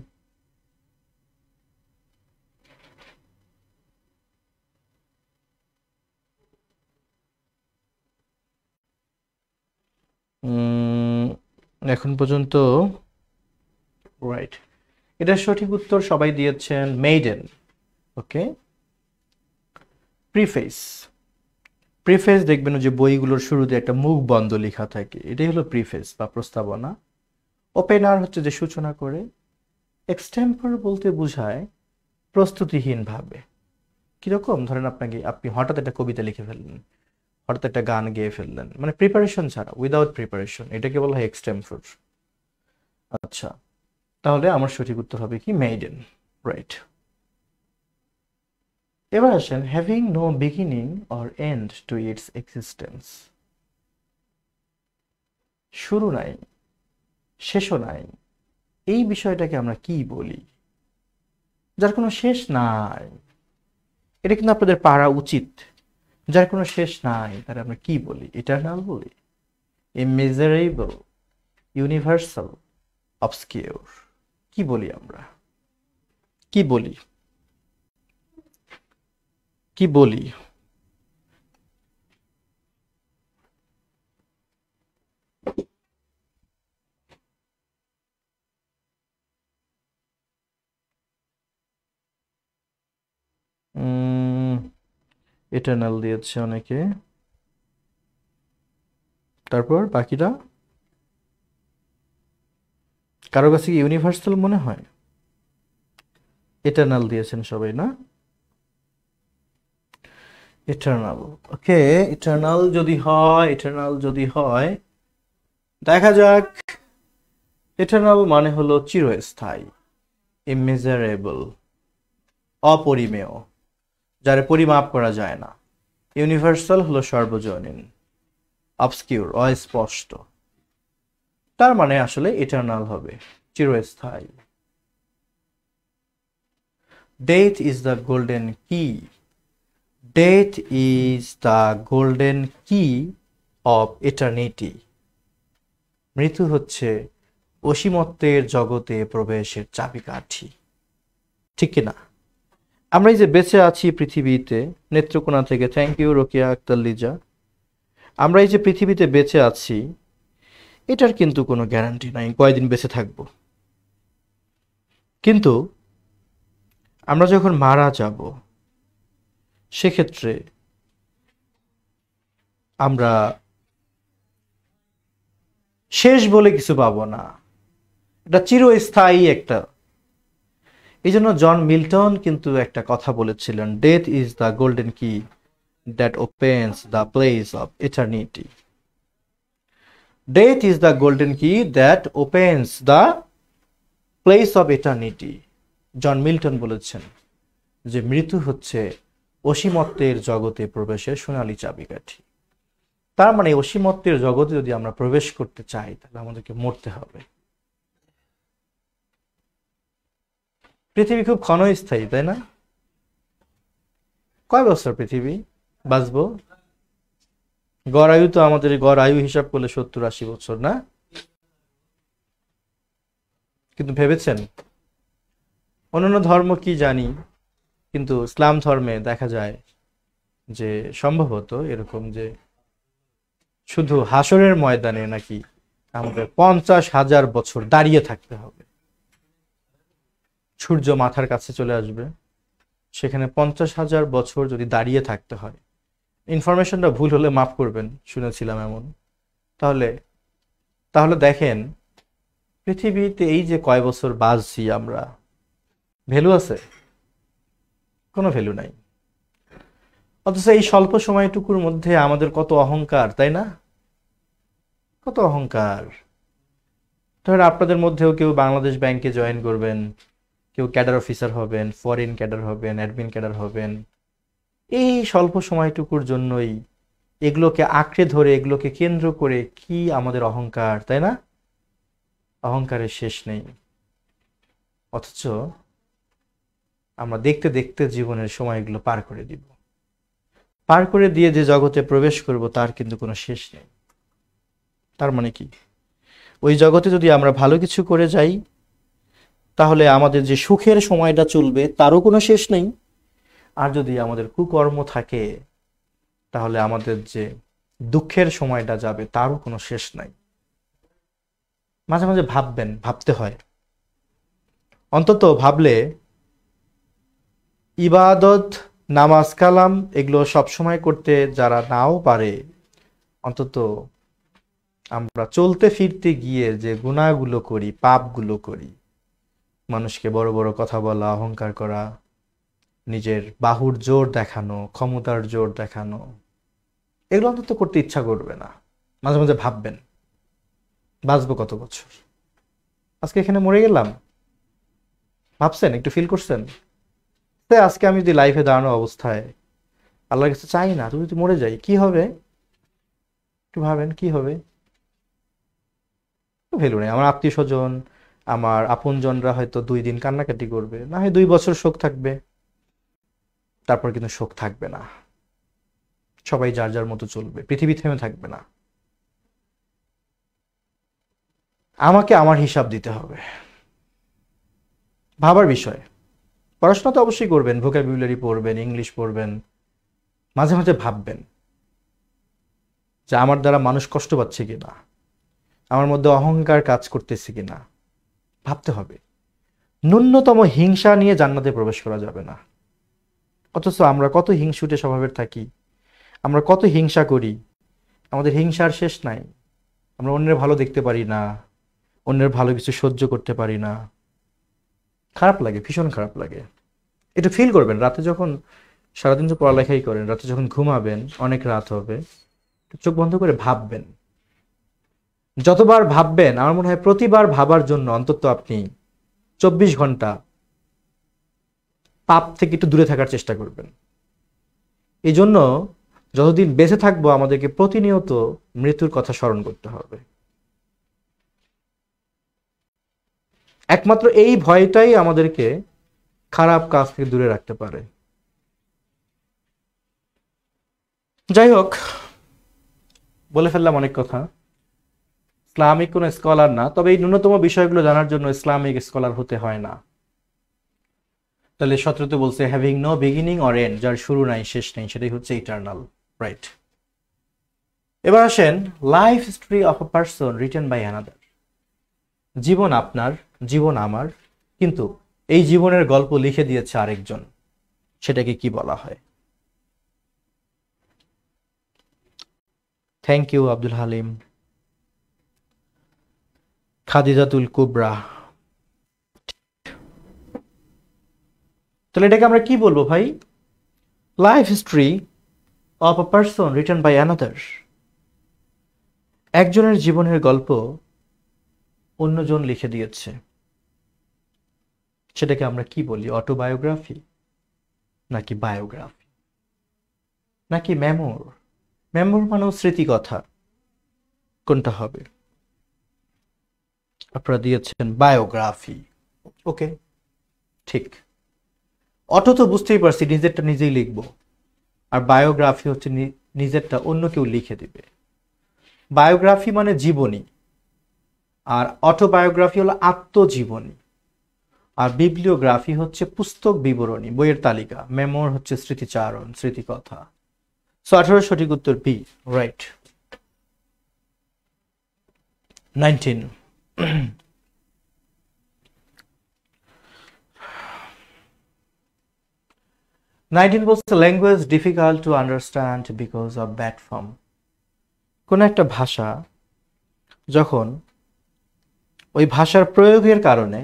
এখন পর্যন্ত রাইট, এটা সঠিক উত্তর সবাই দিয়েছেন মেইডেন। ওকে। প্রিফেস, প্রিফেস দেখবেন যে বইগুলোর শুরুতে একটা মুখ বন্ধ লেখা থাকে, এটাই হলো প্রিফেস বা প্রস্তাবনা। ওপেনার হচ্ছে যে সূচনা করে। এক্সটেম্পর বলতে বোঝায় প্রস্তুতিহীন ভাবে। কিরকম? ধরেন আপনি হঠাৎ একটা কবিতা লিখে ফেললেন, হঠাৎ একটা গান গেয়ে ফেললেন, মানে প্রিপারেশন ছাড়া, উইদাউট প্রিপারেশন, এটাকে বলা হয় এক্সটেম্পর। আচ্ছা, তাহলে আমার সঠিক উত্তর হবে কি? মেইডেন। রাইট। এবার আসেন, having no beginning or end to its existence, শুরু নাই শেষও নাই, এই বিষয়টাকে আমরা কি বলি? যার কোনো শেষ নাই, এটা কিন্তু আপনাদের পারা উচিত। যার কোনো শেষ নাই তারা আমরা কি বলি? ইটারনাল বলি, ইমেজারেবল, ইউনিভার্সাল, অবস্কিউর, কি বলি আমরা? কি বলি? কি বলি? ইটারনাল দিয়েছে অনেকে, তারপর বাকিরা কারো কাছে কি ইউনিভার্সাল মনে হয়? ইটারনাল দিয়েছেন সবাই না? ইটারনাল। ওকে, ইটারনাল যদি হয়, ইটারনাল যদি হয়, দেখা যাক। ইটারনাল মানে হলো চিরস্থায়ী, ইমেজারেবল, অপরিমেয়, যার পরিমাপ করা যায় না। ইউনিভার্সাল হলো সর্বজনীন, অবস্কিউর, অস্পষ্ট। তার মানে আসলে ইটারনাল হবে, চিরস্থায়ী। ডেথ ইজ দ্য গোল্ডেন কি, ডেথ ইজ দ্য গোল্ডেন কি অফ ইটার্নিটি, মৃত্যু হচ্ছে অসীমত্বের জগতে প্রবেশের চাবিকাঠি। ঠিক কিনা? আমরা এই যে বেঁচে আছি পৃথিবীতে, নেত্রকোনা থেকে থ্যাংক ইউ রোকিয়া আক্তার লিজা। আমরা এই যে পৃথিবীতে বেঁচে আছি, এটার কিন্তু কোনো গ্যারান্টি নাই কয়দিন বেঁচে থাকবো। কিন্তু আমরা যখন মারা যাব, সেক্ষেত্রে আমরা শেষ বলে কিছু পাবো না। এটা চিরস্থায়ী একটা। এই জন্য জন মিল্টন কিন্তু একটা কথা বলেছিলেন, death is the golden key that opens the place of eternity. Death is the golden key that opens the place of eternity. John Milton বলেছেন যে মৃত্যু হচ্ছে অসীমত্বের জগতে প্রবেশের সোনালী চাবিকাঠি। তার মানে অসীমত্বের জগতে যদি আমরা প্রবেশ করতে চাই তাহলে আমাদেরকে মরতে হবে। পৃথিবী খুব ক্ষণস্থায়ী, তাই না? কয় বছর পৃথিবী বাঁচবো? গড় আয়ু তো আমাদের গড় আয়ু হিসাব করলে 70-80 বছর না? কিন্তু ভেবেছেন অন্যান্য ধর্ম কি জানি, কিন্তু ইসলাম ধর্মে দেখা যায় যে সম্ভবত এরকম যে শুধু হাসরের ময়দানে নাকি আমাদের 50,000 বছর দাঁড়িয়ে থাকতে হবে। সূর্য মাথার কাছে চলে আসবে, সেখানে 50,000 বছর যদি দাঁড়িয়ে থাকতে হয়। ইনফরমেশনটা ভুল হলে মাফ করবেন, শুনেছিলাম এমন। তাহলে তাহলে দেখেন পৃথিবীতে এই যে কয় বছর বাঁচছি আমরা, ভ্যালু আছে? কোনো ভ্যালু নাই। অথচ এই স্বল্প সময়টুকুর মধ্যে আমাদের কত অহংকার, তাই না? কত অহংকার। ধরেন আপনাদের মধ্যেও কেউ বাংলাদেশ ব্যাংকে জয়েন করবেন, কেউ ক্যাডার অফিসার হবেন, ফরেন ক্যাডার হবেন, অ্যাডমিন ক্যাডার হবেন। এই স্বল্প সময়টুকুর জন্যই এগুলোকে আঁকড়ে ধরে এগুলোকে কেন্দ্র করে কি আমাদের অহংকার, তাই না? অহংকারের শেষ নেই। অথচ আমরা দেখতে দেখতে জীবনের সময়গুলো পার করে দিব। পার করে দিয়ে যে জগতে প্রবেশ করব তার কিন্তু কোনো শেষ নেই। তার মানে কি, ওই জগতে যদি আমরা ভালো কিছু করে যাই তাহলে আমাদের যে সুখের সময়টা চলবে তারও কোনো শেষ নেই। আর যদি আমাদের কুকর্ম থাকে তাহলে আমাদের যে দুঃখের সময়টা যাবে তারও কোনো শেষ নাই। মাঝে মাঝে ভাববেন, ভাবতে হয়, অন্তত ভাবলে ইবাদত, নামাজ কালাম এগুলো সবসময় করতে যারা নাও পারে, অন্তত আমরা চলতে ফিরতে গিয়ে যে গুনাহগুলো করি, পাপগুলো করি, মানুষকে বড় বড় কথা বলা, অহংকার করা, নিজের বাহুর জোর দেখানো, ক্ষমতার জোর দেখানো, এগুলো অন্তত করতে ইচ্ছা করবে না। মাঝে মাঝে ভাববেন বাঁচবো কত বছর, আজকে এখানে মরে গেলাম। ভাবছেন, একটু ফিল করছেন? আজকে আমি যদি লাইফে দাঁড়ানো অবস্থায় আল্লাহর কাছে চাই না তুমি যদি মরে যাই, কি হবে? একটু ভাবেন কি হবে। ভ্যালু নেই। আমার আত্মীয় স্বজন, আমার আপনজনরা হয়তো 2 দিন কান্নাকাটি করবে, না হয় 2 বছর শোক থাকবে, তারপর কিন্তু শোক থাকবে না। সবাই যার যার মতো চলবে, পৃথিবী থেমে থাকবে না। আমাকে আমার হিসাব দিতে হবে। ভাবার বিষয়। পড়াশোনা তো অবশ্যই করবেন, ভোকাবুলারি পড়বেন, ইংলিশ পড়বেন, মাঝে মাঝে ভাববেন যে আমার দ্বারা মানুষ কষ্ট পাচ্ছে কিনা, আমার মধ্যে অহংকার কাজ করতেছে কিনা, ভাবতে হবে। ন্যূনতম হিংসা নিয়ে জান্নাতে প্রবেশ করা যাবে না। অথচ আমরা কত হিংসুটে স্বভাবের থাকি, আমরা কত হিংসা করি, আমাদের হিংসার শেষ নাই। আমরা অন্যের ভালো দেখতে পারি না, অন্যের ভালো কিছু সহ্য করতে পারি না। খারাপ লাগে, ভীষণ খারাপ লাগে। একটু ফিল করবেন, রাতে যখন সারাদিন তো পড়ালেখাই করেন, রাতে যখন ঘুমাবেন, অনেক রাত হবে, চোখ বন্ধ করে ভাববেন। যতবার ভাববেন আমার মনে হয় প্রতিবার ভাবার জন্য অন্তত আপনি 24 ঘন্টা পাপ থেকে একটু দূরে থাকার চেষ্টা করবেন। এই জন্য যতদিন বেঁচে থাকবো আমাদেরকে প্রতিনিয়ত মৃত্যুর কথা স্মরণ করতে হবে। একমাত্র এই ভয়টাই আমাদেরকে খারাপ কাজ থেকে দূরে রাখতে পারে। যাই হোক, বলে ফেললাম অনেক কথা। ইসলামিক কোনো স্কলার না, তবে এই ন্যূনতম বিষয়গুলো জানার জন্য ইসলামিক স্কলার হতে হয় না। তাহলে 17তে বলছে having no beginning or end, যার শুরু নাই শেষ নেই, সেটাই হচ্ছে ইটারনাল, রাইট? এবার আসেন, life story of a person written by another. জীবন আপনার, জীবন আমার, কিন্তু এই জীবনের গল্প লিখে দিয়েছে আরেকজন। সেটাকে কি বলা হয়? Thank you Abdul Halim, Khadijatul Kubra. তাহলে এটাকে আমরা কি বলবো ভাই? Life history of a person written by another. একজনের জীবনের গল্প অন্যজন লিখে দিয়েছে, সেটাকে আমরা কি বলি? অটোবায়োগ্রাফি নাকি বায়োগ্রাফি নাকি মেমোর? মেমোর মানেও স্মৃতিকথা, কোনটা হবে? আপনারা দিয়েছেন বায়োগ্রাফি। ওকে, ঠিক। অটো তো বুঝতেই পারছি নিজেরটা নিজেই লিখবো, আর বায়োগ্রাফি হচ্ছে নিজেরটা অন্য কেউ লিখে দিবে। বায়োগ্রাফি মানে জীবনী, আর অটোবায়োগ্রাফি হলো আত্মজীবনী, আর বিবলিওগ্রাফি হচ্ছে পুস্তক বিবরণী, বইয়ের তালিকা। মেমোর হচ্ছে স্মৃতিচারণ, স্মৃতিকথা। সো 18 সঠিক উত্তর বি, রাইট। 19 বলছে language difficult to understand because of bad form. কোন একটা ভাষা যখন ওই ভাষার প্রয়োগের কারণে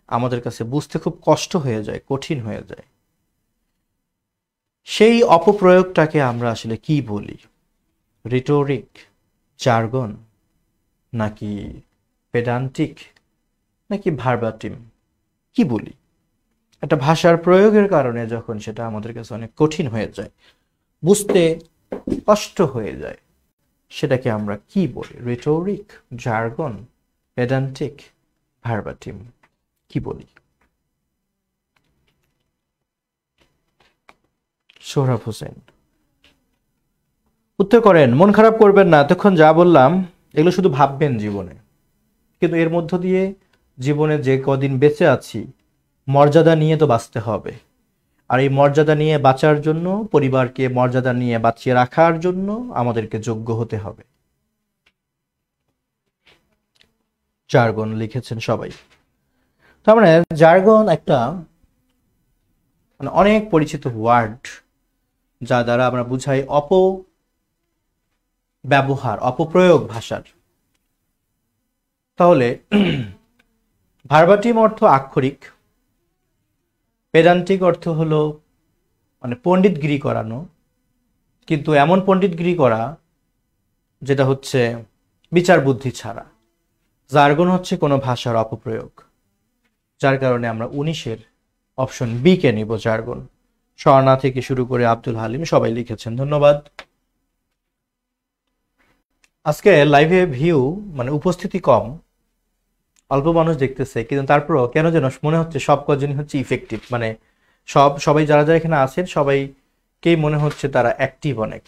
আমাদের কাছে বুঝতে খুব কষ্ট হয়ে যায়, কঠিন হয়ে যায়, সেই অপপ্রয়োগটাকে আমরা আসলে কি বলি? রিটোরিক, জার্গন, নাকি পেডান্টিক, নাকি ভার্বাটিম? কি বলি? একটা ভাষার প্রয়োগের কারণে যখন সেটা আমাদের কাছে অনেক কঠিন হয়ে যায়, বুঝতে কষ্ট হয়ে যায়, সেটাকে আমরা কি বলি? রিটোরিক, জার্গন, পেডান্টিক, ভার্বাটিম, কি বলি? সোহরাব হোসেন উত্তর করেন। মন খারাপ করবেন না, এতক্ষণ যা বললাম এগুলো শুধু ভাববেন জীবনে, কিন্তু এর মধ্য দিয়ে জীবনে যে কদিন বেঁচে আছি মর্যাদা নিয়ে তো বাঁচতে হবে, আর এই মর্যাদা নিয়ে বাঁচার জন্য, পরিবারকে মর্যাদা নিয়ে বাঁচিয়ে রাখার জন্য আমাদেরকে যোগ্য হতে হবে। জার্গন লিখেছেন সবাই। তার মানে জার্গন একটা মানে অনেক পরিচিত ওয়ার্ড, যা দ্বারা আমরা বুঝাই অপব্যবহার, অপপ্রয়োগ ভাষার। তাহলে ভার্বাটিম অর্থ আক্ষরিক, পেডান্টিক অর্থ হলো মানে পণ্ডিতগিরি করানো, কিন্তু এমন পণ্ডিতগিরি করা যেটা হচ্ছে বিচার বুদ্ধি ছাড়া। জার্গন হচ্ছে কোনো ভাষার অপপ্রয়োগ, যার কারণে আমরা 19-এর অপশন বি কে নিব, জার্গন। স্বর্ণা থেকে শুরু করে আব্দুল হালিম সবাই লিখেছেন, ধন্যবাদ। আজকে লাইভে ভিউ মানে উপস্থিতি কম, অল্প মানুষ দেখতেছে, কিন্তু তারপরও কেন যেন মনে হচ্ছে সব কজনই হচ্ছে ইফেক্টিভ, মানে সবাই যারা যারা এখানে আছেন সবাইকেই মনে হচ্ছে তারা অ্যাক্টিভ অনেক।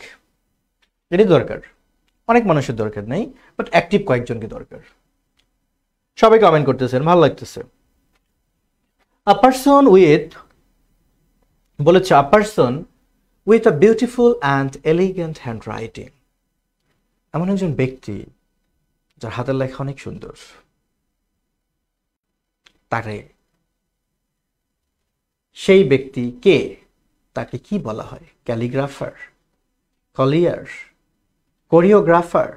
এটাই দরকার, অনেক মানুষের দরকার নেই, বাট অ্যাক্টিভ কয়েকজনকে দরকার। সবাই কমেন্ট করতেছেন, ভালো লাগতেছে। আ পারসন উইথ বলেছে, আ person with a beautiful and elegant hand writing, এমন একজন ব্যক্তি যার হাতের লেখা অনেক সুন্দর। তাকে, সেই ব্যক্তি কে? তাকে কি বলা হয়? Calligrapher, Collier, choreographer,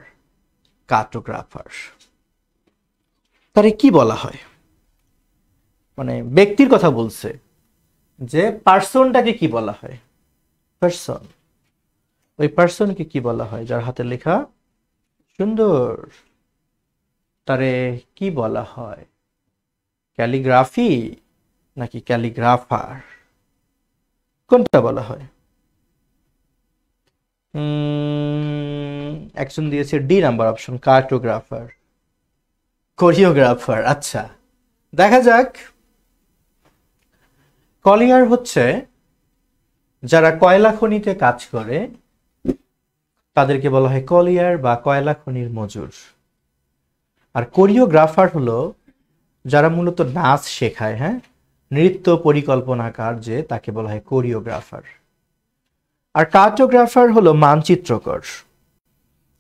cartographer? তারে কি বলা হয়? মানে ব্যক্তির কথা বলছে, যে পার্সনটাকে কি বলা হয়? পার্সন, ওই পার্সনকে কি বলা হয় যার হাতের লেখা সুন্দর? তারে কি বলা হয়? ক্যালিগ্রাফি নাকি ক্যালিগ্রাফার? কোনটা বলা হয়? একজন দিয়েছে D number option, cartographer, choreographer. আচ্ছা, দেখা যাক। কলিয়ার হচ্ছে যারা কয়লা খনিতে কাজ করে, তাদেরকে বলা হয় কলিয়ার বা কয়লা খনির মজুর। আর কোরিওগ্রাফার হলো যারা মূলত নাচ শেখায়, হ্যাঁ, নৃত্য পরিকল্পনাকার, যে তাকে বলা হয় কোরিওগ্রাফার। আর কার্টোগ্রাফার হলো মানচিত্রকর।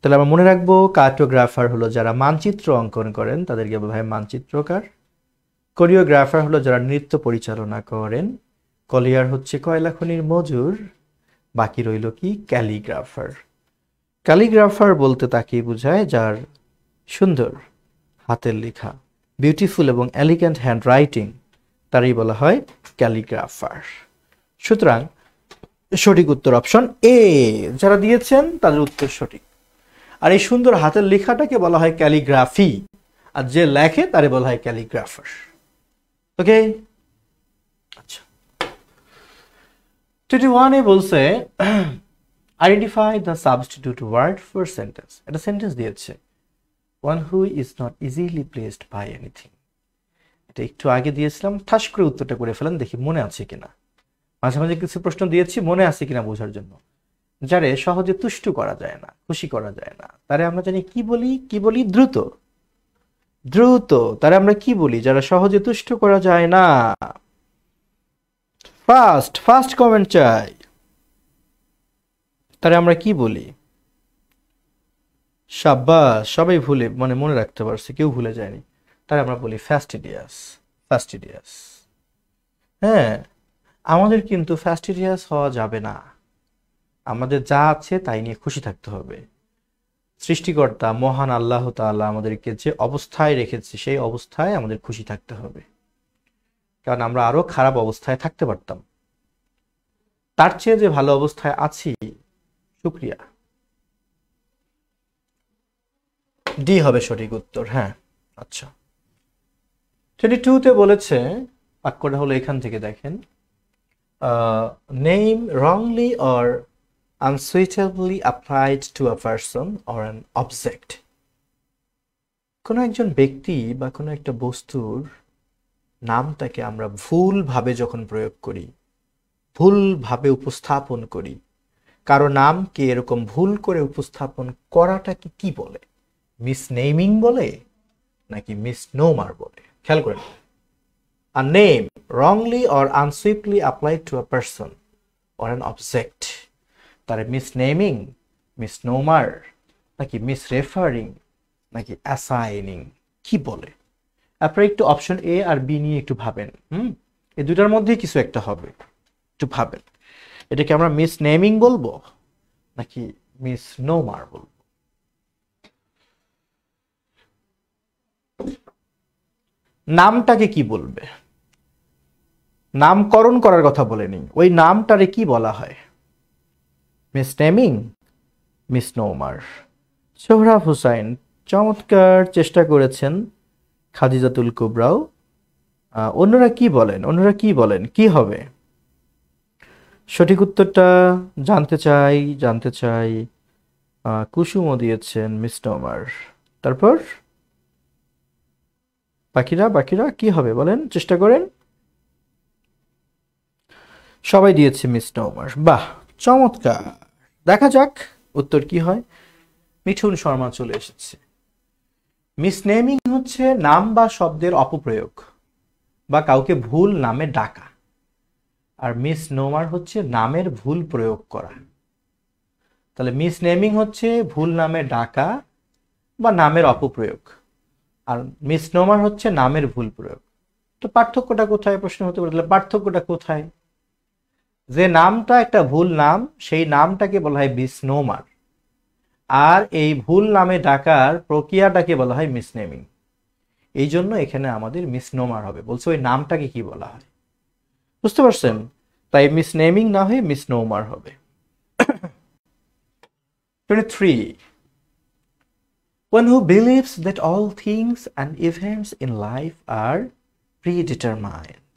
তাহলে আমরা মনে রাখবো, কার্টোগ্রাফার হলো যারা মানচিত্র অঙ্কন করেন, তাদেরকে বলা হয় মানচিত্রকার। কোরিওগ্রাফার হলো যারা নৃত্য পরিচালনা করেন। কলিয়ার হচ্ছে কয়লা খনির মজুর। বাকি রইল কি? ক্যালিগ্রাফার। ক্যালিগ্রাফার বলতে তাকেই বোঝায় যার সুন্দর হাতের লেখা, বিউটিফুল এবং এলিগেন্ট হ্যান্ড রাইটিং, তারই বলা হয় ক্যালিগ্রাফার। সুতরাং সঠিক উত্তর অপশন এ। যারা দিয়েছেন তাদের উত্তর সঠিক। আর এই সুন্দর হাতের লেখাটাকে বলা হয় ক্যালিগ্রাফি, আর যে লেখে তারে বলা হয় ক্যালিগ্রাফার। ওকে, আচ্ছা। 21 এ বলছে identify the substitute word for sentence. এটা সেন্টেন্স দিয়েছে, one who is not easily placed by anything. এটা একটু আগে দিয়েছিলাম, ঠাস করে উত্তরটা করে ফেলেন, দেখি মনে আছে কিনা। মাঝে মাঝে কিছু প্রশ্ন দিয়েছি মনে আছে কিনা বোঝার জন্য। যারে সহজে তুষ্ট করা যায় না, খুশি করা যায় না, তারে আমরা জানি কি বলি? কি বলি? দ্রুত। দ্রুত তারে আমরা কি বলি? যারা সহজে তুষ্ট করা যায় না। ফাস্ট, ফাস্ট কমেন্ট চাই। তারে আমরা কি বলি? সাব্বাস, সবাই ভুলে মনে রাখতে পারছে, কেউ ভুলে যায়নি। তারে আমরা বলি ফ্যাস্টিডিয়াস। ফ্যাস্টিডিয়াস। হ্যাঁ, আমাদের কিন্তু ফ্যাস্টিডিয়াস হওয়া যাবে না। আমাদের যা আছে তাই নিয়ে খুশি থাকতে হবে। সৃষ্টিকর্তা মহান আল্লাহ তাআলা আমাদেরকে যে অবস্থায় রেখেছে সেই অবস্থায় আমাদের খুশি থাকতে হবে, কারণ আমরা আরো খারাপ অবস্থায় থাকতে পারতাম। তার চেয়ে যে ভালো অবস্থায় আছি, শুকরিয়া। ডি হবে সঠিক উত্তর। হ্যাঁ, আচ্ছা। 22-তে বলেছে, বাক্যটা হলো এখান থেকে দেখেন, name wrongly or unsuitably applied to a person or an object। কোনো একজন ব্যক্তি বা কোনো একটা বস্তুর নামটাকে আমরা ভুলভাবে যখন প্রয়োগ করি, ভুলভাবে উপস্থাপন করি, কারো নামকে এরকম ভুল করে উপস্থাপন করাটাকে কি বলে? মিসনেমিং বলে নাকি মিসনোমার বলে? খেয়াল করেন, a name wrongly or unsuitably applied to a person or an object, তার মিসনেমিং, মিসনোমার, নাকি মিসরেফারিং, নাকি অ্যাসাইনিং, কি বলে? আপনারা একটু অপশন এ আর বি নিয়ে একটু ভাবেন। এই দুটার মধ্যেই কিছু একটা হবে, একটু ভাবেন। এটাকে আমরা মিসনেমিং বলবো নাকি মিসনোমার বলবো? নামটাকে কি বলবে? নামকরণ করার কথা বলেনি, ওই নামটারে কি বলা হয়? মিসনেমিং, মিসনোমার। সোহরাব হুসাইন চমৎকার চেষ্টা করেছেন, খাদিজাতুল কুবরাও। অন্যরা কি বলেন? অন্যরা কি বলেন, কি হবে? সঠিক উত্তরটা জানতে চাই। কুসুমও দিয়েছেন মিসনোমার। তারপর বাকিরা কি হবে বলেন, চেষ্টা করেন। সবাই দিয়েছে মিসনোমার। বাহ, চমৎকার। দেখা যাক উত্তর কি হয়। মিঠুন শর্মা চলে এসেছে। মিসনেমিং হচ্ছে নাম বা শব্দের অপপ্রয়োগ বা কাউকে ভুল নামে ডাকা, আর মিসনোমার হচ্ছে নামের ভুল প্রয়োগ করা। তাহলে মিসনেমিং হচ্ছে ভুল নামে ডাকা বা নামের অপপ্রয়োগ, আর মিসনোমার হচ্ছে নামের ভুল প্রয়োগ। তো পার্থক্যটা কোথায় প্রশ্ন হতে পারে? তাহলে পার্থক্যটা কোথায়? যে নামটা একটা ভুল নাম, সেই নামটাকে বলা হয় মিসনোমার, আর এই ভুল নামে ডাকার প্রক্রিয়াটাকে বলা হয় মিসনেমিং। এই জন্য এখানে আমাদের মিসনোমার হবে। বলছে ওই নামটাকে কি বলা হয়, বুঝতে পারছেন? তাই মিসনেমিং না হয়ে মিসনোমার হবে। 23. One who believes that all things and events in life are predetermined.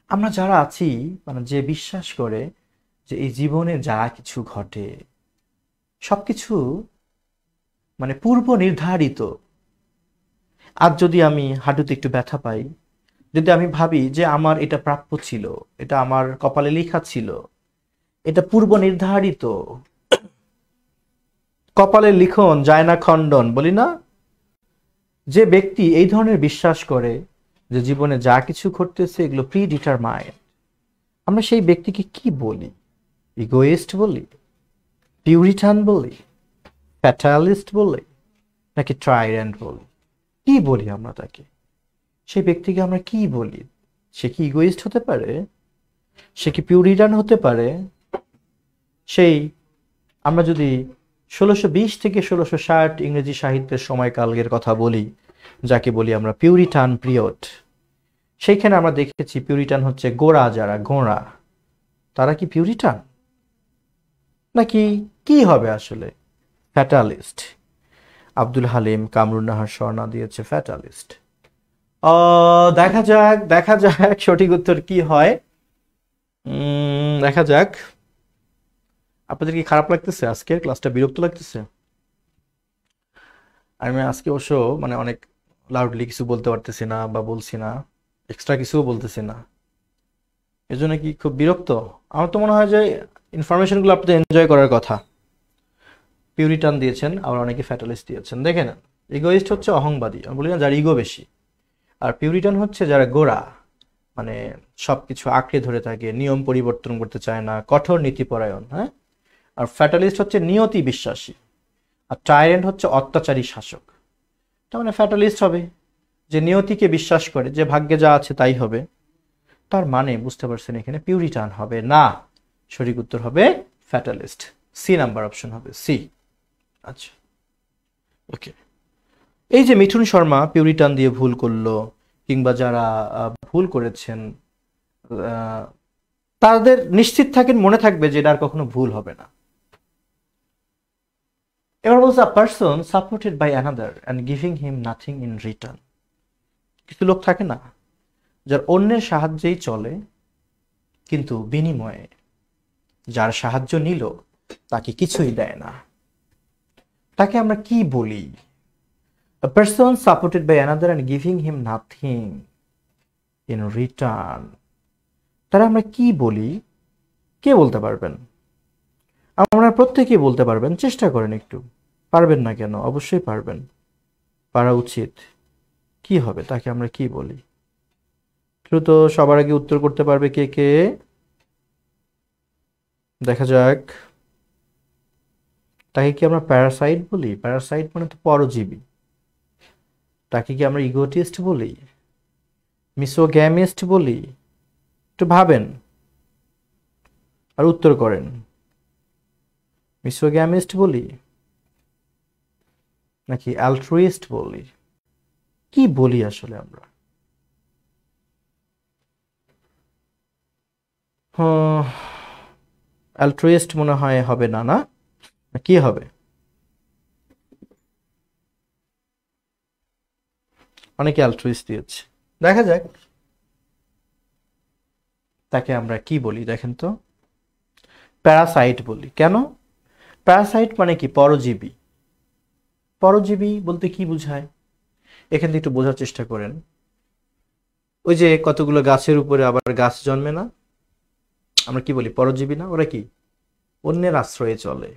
আমরা যারা আছি, যে বিশ্বাস করে যে এই জীবনে যা কিছু ঘটে সবকিছু পূর্ব নির্ধারিত। আজ যদি আমি হাঁটুতে একটু ব্যথা পাই, যদি আমি ভাবি যে আমার এটা প্রাপ্য ছিল, এটা আমার কপালে লেখা ছিল, এটা পূর্ব নির্ধারিত, কপালের লিখন যায় না খণ্ডন, বলি না? যে ব্যক্তি এই ধরনের বিশ্বাস করে যে জীবনে যা কিছু ঘটতেছে এগুলো প্রি ডিটারমাইন্ড, আমরা সেই ব্যক্তিকে কি বলি? ইগোইস্ট বলি, পিউরিটান বলি, ফ্যাটালিস্ট বলি, নাকি ট্রাইডেন্ট বলি? কি বলি আমরা তাকে? সেই ব্যক্তিকে আমরা কি বলি? সে কি ইগোইস্ট হতে পারে? সে কি পিউরিটান হতে পারে? সেই আমরা যদি 1620 থেকে 1660 ইংরেজি সাহিত্যের সময়কালের কথা বলি, যাকে বলি আমরা পিউরিটান পিরিয়ড, সেইখানে আমরা দেখেছি পিউরিটান হচ্ছে গোঁড়া, যারা গোঁড়া তারা কি পিউরিটান, নাকি কি হবে আসলে? ফ্যাটালিস্ট। আব্দুল হালিম, কামরুন নাহার স্বর্ণা দিয়েছে ফ্যাটালিস্ট। দেখা যাক দেখা যাক সঠিক উত্তর কি হয়। দেখা যাক। আপনাদের কি খারাপ লাগতেছে? আজকের ক্লাসটা বিরক্ত লাগতেছে? আমি আজকে অবশ্য মানে অনেক লাউডলি কিছু বলতে পারতেছি না, বা বলছি না, এক্সট্রা কিছুও বলতেছি না, এজন্য কি খুব বিরক্ত? আমার তো মনে হয় যে ইনফরমেশনগুলো আপনাদের এনজয় করার কথা। পিউরিটান দিয়েছেন, আবার অনেকে ফ্যাটালিস্ট দিয়েছেন। দেখেন, ইগোইস্ট হচ্ছে অহংবাদী, আমি বলি না যার ইগো বেশি, আর পিউরিটান হচ্ছে যারা গোঁড়া, মানে সবকিছু আঁকড়ে ধরে থাকে, নিয়ম পরিবর্তন করতে চায় না, কঠোর নীতিপরায়ণ। হ্যাঁ, আর ফ্যাটালিস্ট হচ্ছে নিয়তি বিশ্বাসী, আর টাইরেন্ট হচ্ছে অত্যাচারী শাসক। তার মানে ফ্যাটালিস্ট হবে যে নিয়তিকে বিশ্বাস করে, যে ভাগ্যে যা আছে তাই হবে। তার মানে বুঝতে পারছেন এখানে পিউরিটান হবে না, সঠিক উত্তর হবে ফ্যাটালিস্ট। সি নাম্বার অপশন হবে সি। আচ্ছা, ওকে। এই যে মিঠুন শর্মা পিউরিটান দিয়ে ভুল করলো, কিংবা যারা ভুল করেছেন, আহ, তাদের নিশ্চিত থাকেন, মনে থাকবে যে এটা আর কখনো ভুল হবে না। এবার বলছে, a person supported by another and giving him nothing in return. কিছু লোক থাকে না যার অন্যের সাহায্যেই চলে, কিন্তু বিনিময়ে যার সাহায্য নিল তাকে কিছুই দেয় না। তাকে আমরা কি বলি? A person supported by another and giving him nothing in return. তারা আমরা কি বলি? কে বলতে পারবেন? আমরা প্রত্যেকেই বলতে পারবেন, চেষ্টা করেন একটু। পারবেন না কেন? অবশ্যই পারবেন, পারা উচিত। কি হবে? তাকে আমরা কি বলি? দ্রুত সবার আগে উত্তর করতে পারবে কে কে? দেখা যাক। তাকে কি আমরা প্যারাসাইট বলি? প্যারাসাইট মানে তো পরজীবী। তাকে কি আমরা ইগোটিস্ট বলি, মিসোগ্যামিস্ট বলি? একটু ভাবেন আর উত্তর করেন। মিসোগ্যামিস্ট বলি নাকি অ্যালট্রুইস্ট বলি? কি বলি আসলে আমরা? অ্যালট্রুইস্ট মনে হয় হবে না, না? কি হবে? অনেকে অ্যালট্রুইস্ট দিয়েছে। দেখা যাক তাকে আমরা কি বলি। দেখেন তো, প্যারাসাইট বলি। কেন? প্যারাসাইট মানে কি? পরজীবী। পরজীবী বলতে কি বোঝায়? এখান থেকে একটু বোঝার চেষ্টা করেন। ওই যে কতগুলো গাছের উপরে আবার গাছ জন্মে না, আমরা কি বলি? পরজীবী না? ওরা কি অন্যের আশ্রয়ে চলে,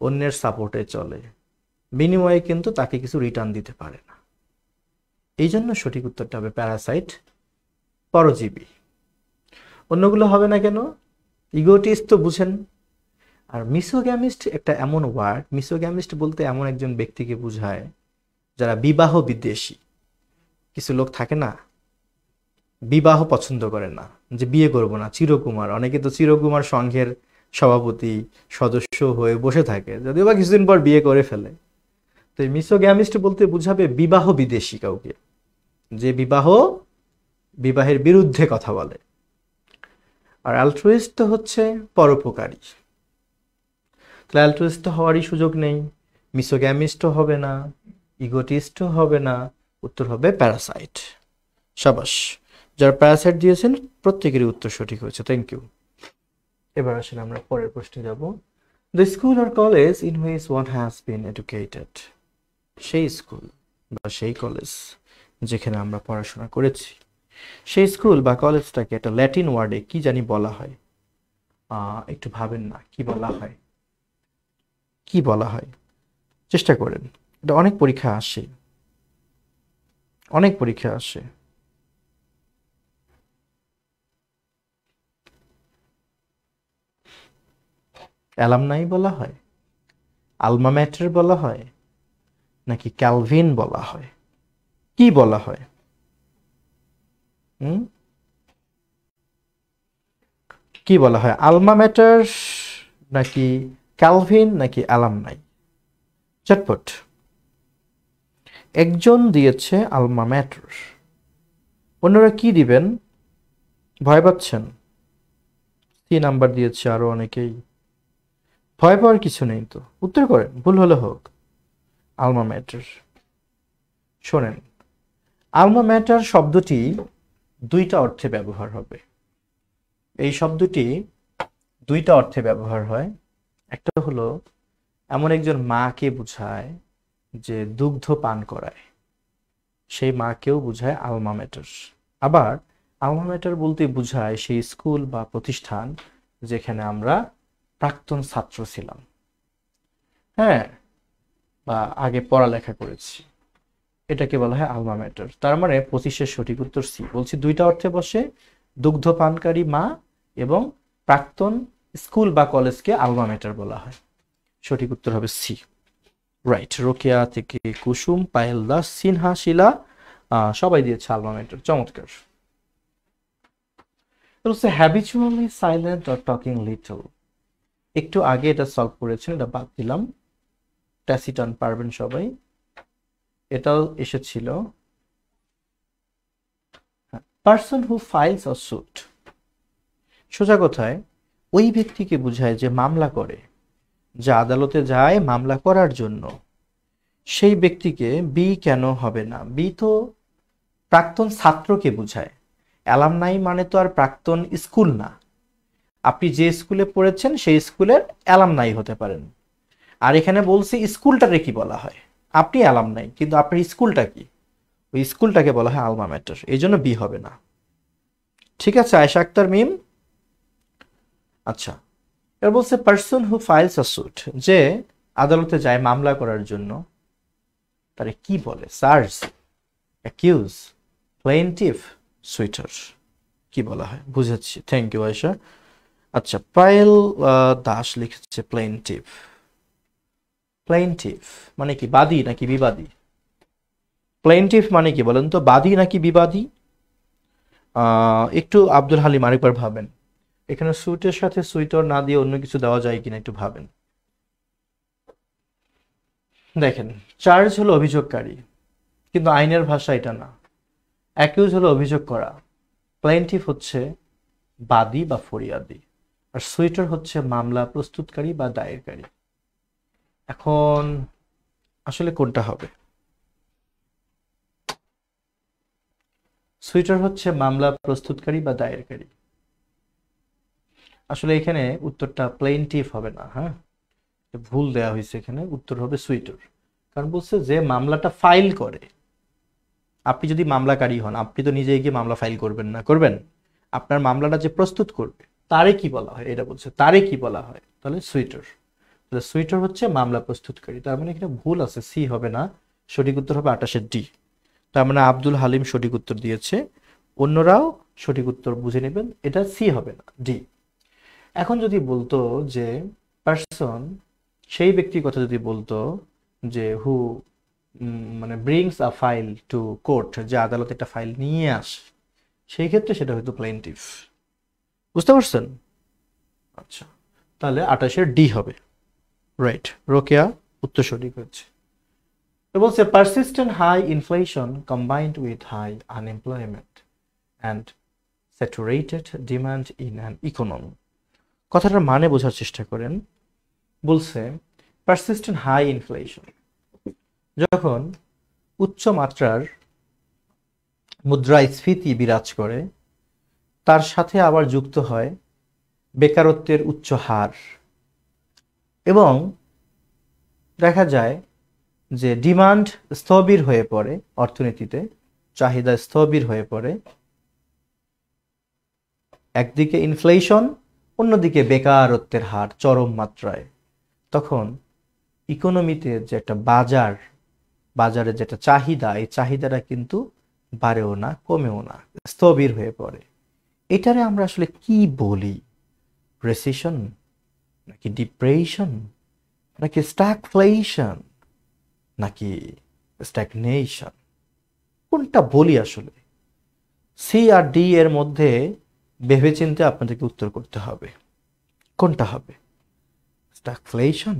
অন্যের সাপোর্টে চলে, বিনিময়ে কিন্তু তাকে কিছু রিটার্ন দিতে পারে না। এই জন্য সঠিক উত্তরটা হবে প্যারাসাইট, পরজীবী। অন্যগুলো হবে না কেন? ইগোটিস্ট তো বুঝেন। আর মিসোগ্যামিস্ট একটা এমন ওয়ার্ড, মিসোগ্যামিস্ট বলতে এমন একজন ব্যক্তিকে বোঝায় যারা বিবাহ বিদ্বেষী। কিছু লোক থাকে না, বিবাহ পছন্দ করে না, যে বিয়ে করব না, চিরকুমার। অনেকে তো চিরকুমার সংঘের সভাপতি সদস্য হয়ে বসে থাকে, যদিও বা কিছুদিন পর বিয়ে করে ফেলে। তো এই মিসোগ্যামিস্ট বলতে বুঝাবে বিবাহ বিদ্বেষী কাউকে, যে বিবাহের বিরুদ্ধে কথা বলে। আর অ্যালট্রুইস্ট তো হচ্ছে পরোপকারী। তাহলে অ্যালট্রুইস্ট তো হওয়ারই সুযোগ নেই, মিসোগ্যামিস্টও হবে না, ইগোটিস্টও হবে না। উত্তর হবে প্যারাসাইট। সাবাস, যারা প্যারাসাইট দিয়েছেন প্রত্যেকেরই উত্তর সঠিক হয়েছে। Thank you. এবার আসলে আমরা পরের প্রশ্নে যাব। The school or college in which one has been educated. সেই স্কুল বা সেই কলেজ যেখানে আমরা পড়াশোনা করেছি, সেই স্কুল বা কলেজটাকে একটা ল্যাটিন ওয়ার্ডে কি জানি বলা হয়? একটু ভাবেন না, কি বলা হয়? কি বলা হয়? চেষ্টা করেন। এটা অনেক পরীক্ষা আসে, অনেক পরীক্ষা আসে। অ্যালামনাই বলা হয়, আলমা ম্যাটার বলা হয়, নাকি ক্যালভিন বলা হয়? কি বলা হয়? হুম, কি বলা হয়? আলমা ম্যাটার নাকি ক্যালভিন নাকি অ্যালামনাই? চটপট। একজন দিয়েছে আলমা ম্যাটার, অন্যরা কি দিবেন? ভয় পাচ্ছেন? সি নাম্বার দিয়েছে আরো অনেকেই। ভয় পাওয়ার কিছু নেই তো, উত্তর করেন, ভুল হলে হোক। আলমা ম্যাটার। শোনেন, আলমা ম্যাটার শব্দটি দুইটা অর্থে ব্যবহার হবে। এই শব্দটি দুইটা অর্থে ব্যবহার হয়। একটা হলো এমন একজন মাকে বোঝায় যে দুগ্ধ পান করায়, সেই মাকেও বোঝায় আলমা ম্যাটার। আবার আলমা ম্যাটার বলতে বোঝায় সেই স্কুল বা প্রতিষ্ঠান যেখানে আমরা প্রাক্তন ছাত্র ছিলাম, হ্যাঁ, বা আগে পড়ালেখা করেছি, এটাকে বলা হয় আলমা ম্যাটার। তার মানে 25-এর সঠিক উত্তর সি। বলছি দুইটা অর্থে বসে, দুগ্ধ পানকারী মা এবং প্রাক্তন স্কুল বা কলেজকে আলমা ম্যাটার বলা হয়। সঠিক উত্তর হবে সি। রাইট। রোকেয়া থেকে কুসুম, পায়েল দাস, সিনহা, শিলা, সবাই দিয়েছে আলমা ম্যাটার। চমৎকার। Habitually silent or talking little. একটু আগে এটা সলভ করেছেন, এটা বাদ দিলাম। ট্যাসিটান পারবেন সবাই। এটাও এসেছিল। Person who files a suit. সোজা কথায় ওই ব্যক্তিকে বোঝায় যে মামলা করে, যে আদালতে যায় মামলা করার জন্য। সেই ব্যক্তিকে বি কেন হবে না? বি তো প্রাক্তন ছাত্রকে বোঝায়। অ্যালামনাই মানে তো আর প্রাক্তন স্কুল না। আপনি যে স্কুলে পড়েছেন সেই স্কুলের অ্যালামনাই হতে পারেন। আর এখানে বলছি স্কুলটারে কি বলা হয়। আপনি অ্যালামনাই, কিন্তু আপনার স্কুলটা কি? ওই স্কুলটাকে বলা হয় আলমা ম্যাটার। এই জন্য বি হবে না। ঠিক আছে আয়েশা আক্তার মিম। আচ্ছা, এবার বলছে person who files a suit, যে আদালতে যায় মামলা করার জন্য, তারে কি বলে? সার্জ, অ্যাকিউজ, প্লেইনটিফ, সুইটার, কি বলা হয়? বুঝেছি, থ্যাংক ইউ আয়েশা। আচ্ছা, পায়েল দাস লিখেছে প্লেইনটিফ। প্লেইনটিফ মানে কি, বাদী নাকি বিবাদী? প্লেইনটিফ মানে কি বলেন তো, বাদী নাকি বিবাদী? একটু আব্দুল হালিম আরেকবার ভাবেন, এখানে সুইটের সাথে সুইটার না দিয়ে অন্য কিছু দেওয়া যায় কিনা একটু ভাবেন। দেখেন, চার্জ হলো অভিযোগকারী, কিন্তু আইনের ভাষা এটা না। অ্যাকিউজ হলো অভিযোগ করা, প্লেইনটিফ হচ্ছে বাদী বা ফরিয়াদি, আর সুইটার হচ্ছে মামলা প্রস্তুতকারী বা দায়েরকারী। এখন আসলে কোনটা হবে? সুইটার হচ্ছে মামলা প্রস্তুতকারী বা দায়েরকারী। আসলে এখানে উত্তরটা প্লেইনটিফ হবে না, হ্যাঁ, ভুল দেওয়া হয়েছে। এখানে উত্তর হবে সুইটার। কারণ বলছে যে মামলাটা ফাইল করে। আপনি যদি মামলাকারী হন, আপনি তো নিজে গিয়ে মামলা ফাইল করবেন না, করবেন? আপনার মামলাটা যে প্রস্তুত করবে তারে কি বলা হয়, এটা বলছে তারে কি বলা হয়, তাহলে সুইটার। তাহলে সুইটার হচ্ছে মামলা প্রস্তুতকারী। তার মানে এখানে ভুল আছে, সি হবে না। সঠিক উত্তর হবে 28-এর ডি। তার মানে আব্দুল হালিম সঠিক উত্তর দিয়েছে, অন্যরাও সঠিক উত্তর বুঝে নেবেন, এটা সি হবে না, ডি। এখন যদি বলতো যে পার্সন, সেই ব্যক্তির কথা যদি বলতো যে হু মানে ব্রিংস আ ফাইল টু কোর্ট, যে আদালতে একটা ফাইল নিয়ে আসে, সেই ক্ষেত্রে সেটা হয়তো প্লেইনটিফ। বুঝতে পারছেন? আচ্ছা, তাহলে 28-এর ডি হবে। রাইট, রোকেয়া উত্তর সঠিক হচ্ছে। তো বলছে persistent high inflation combined with high unemployment and saturated demand in an economy. কথাটার মানে বোঝার চেষ্টা করেন। বলছে পারসিস্টেন্ট হাই ইনফ্লেশন, যখন উচ্চ মাত্রার মুদ্রাস্ফীতি বিরাজ করে, তার সাথে আবার যুক্ত হয় বেকারত্বের উচ্চ হার, এবং দেখা যায় যে ডিমান্ড স্থবির হয়ে পড়ে, অর্থনীতিতে চাহিদা স্থবির হয়ে পড়ে। একদিকে ইনফ্লেশন, অন্যদিকে বেকারত্বের হার চরম মাত্রায়। তখন ইকোনমিতে যে একটা বাজারে যেটা চাহিদা, এই চাহিদাটা কিন্তু বাড়েও না, কমেও না, স্থবির হয়ে পড়ে। এটারে আমরা আসলে কি বলি? রেসিশন, নাকি ডিপ্রেশন, নাকি স্ট্যাগফ্লেশন, নাকি স্ট্যাগনেশন? কোনটা বলি আসলে? সি আর ডি এর মধ্যে ভেবেচিন্তে আপনাদেরকে উত্তর করতে হবে, কোনটা হবে? স্ট্যাগফ্লেশন,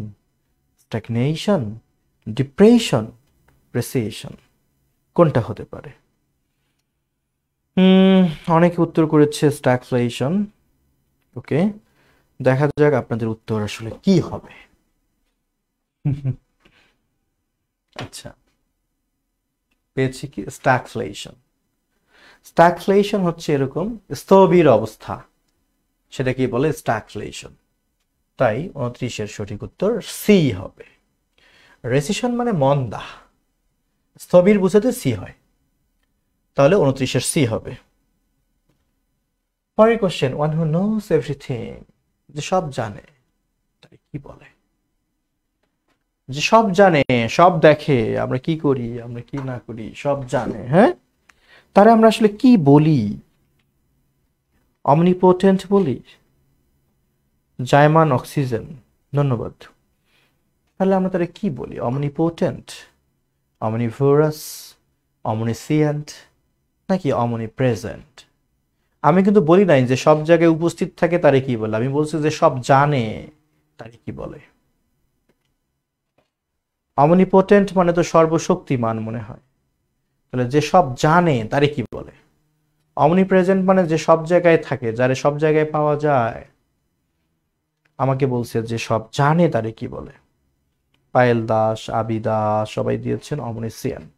স্ট্যাগনেশন, ডিপ্রেশন, রেসিশন, কোনটা হতে পারে? হুম, অনেকে উত্তর করেছে স্ট্যাগফ্লেশন। ওকে, দেখা যাক আপনাদের উত্তর আসলে কি হবে। আচ্ছা, পেয়েছি কি স্ট্যাগফ্লেশন। স্ট্যাগফ্লেশন হচ্ছে এরকম স্থবির অবস্থা, সেটা কি বলে স্ট্যাগফ্লেশন। তাই 29-এর সঠিক উত্তর সি হবে। রেসিশন মানে মন্দা, স্থবির বুঝাতে সি হয়, তাহলে 29-এর সি হবে। পরের question, one who knows everything, যে সব জানে তাই কি বলে? যে সব জানে, সব দেখে, আমরা কি করি আমরা কি না করি সব জানে, হ্যাঁ, তারে আমরা আসলে কি বলি? অমনিপোটেন্ট বলি, জায়মান অক্সিজেন, ধন্যবাদ। তাহলে আমরা তারে কি বলি? অমনিপোটেন্ট, অমনিভোরাস, অমনিসিয়েন্ট, নাকি অমনিপ্রেজেন্ট? আমি কিন্তু বলি নাই যে সব জায়গায় উপস্থিত থাকে তারে কি বলে, আমি বলছি যে সব জানে তারে কি বলে। অমনিপোটেন্ট মানে তো সর্বশক্তিমান মনে হয়, তাহলে যে সব জানে তারে কি বলে? অমনিপ্রেজেন্ট মানে যে সব জায়গায় থাকে, যারে সব জায়গায় পাওয়া যায়। আমাকে বলছে যে সব জানে তারে কি বলে। পায়েল দাস, আবি দাস সবাই দিয়েছেন অমনিসিয়েন্ট।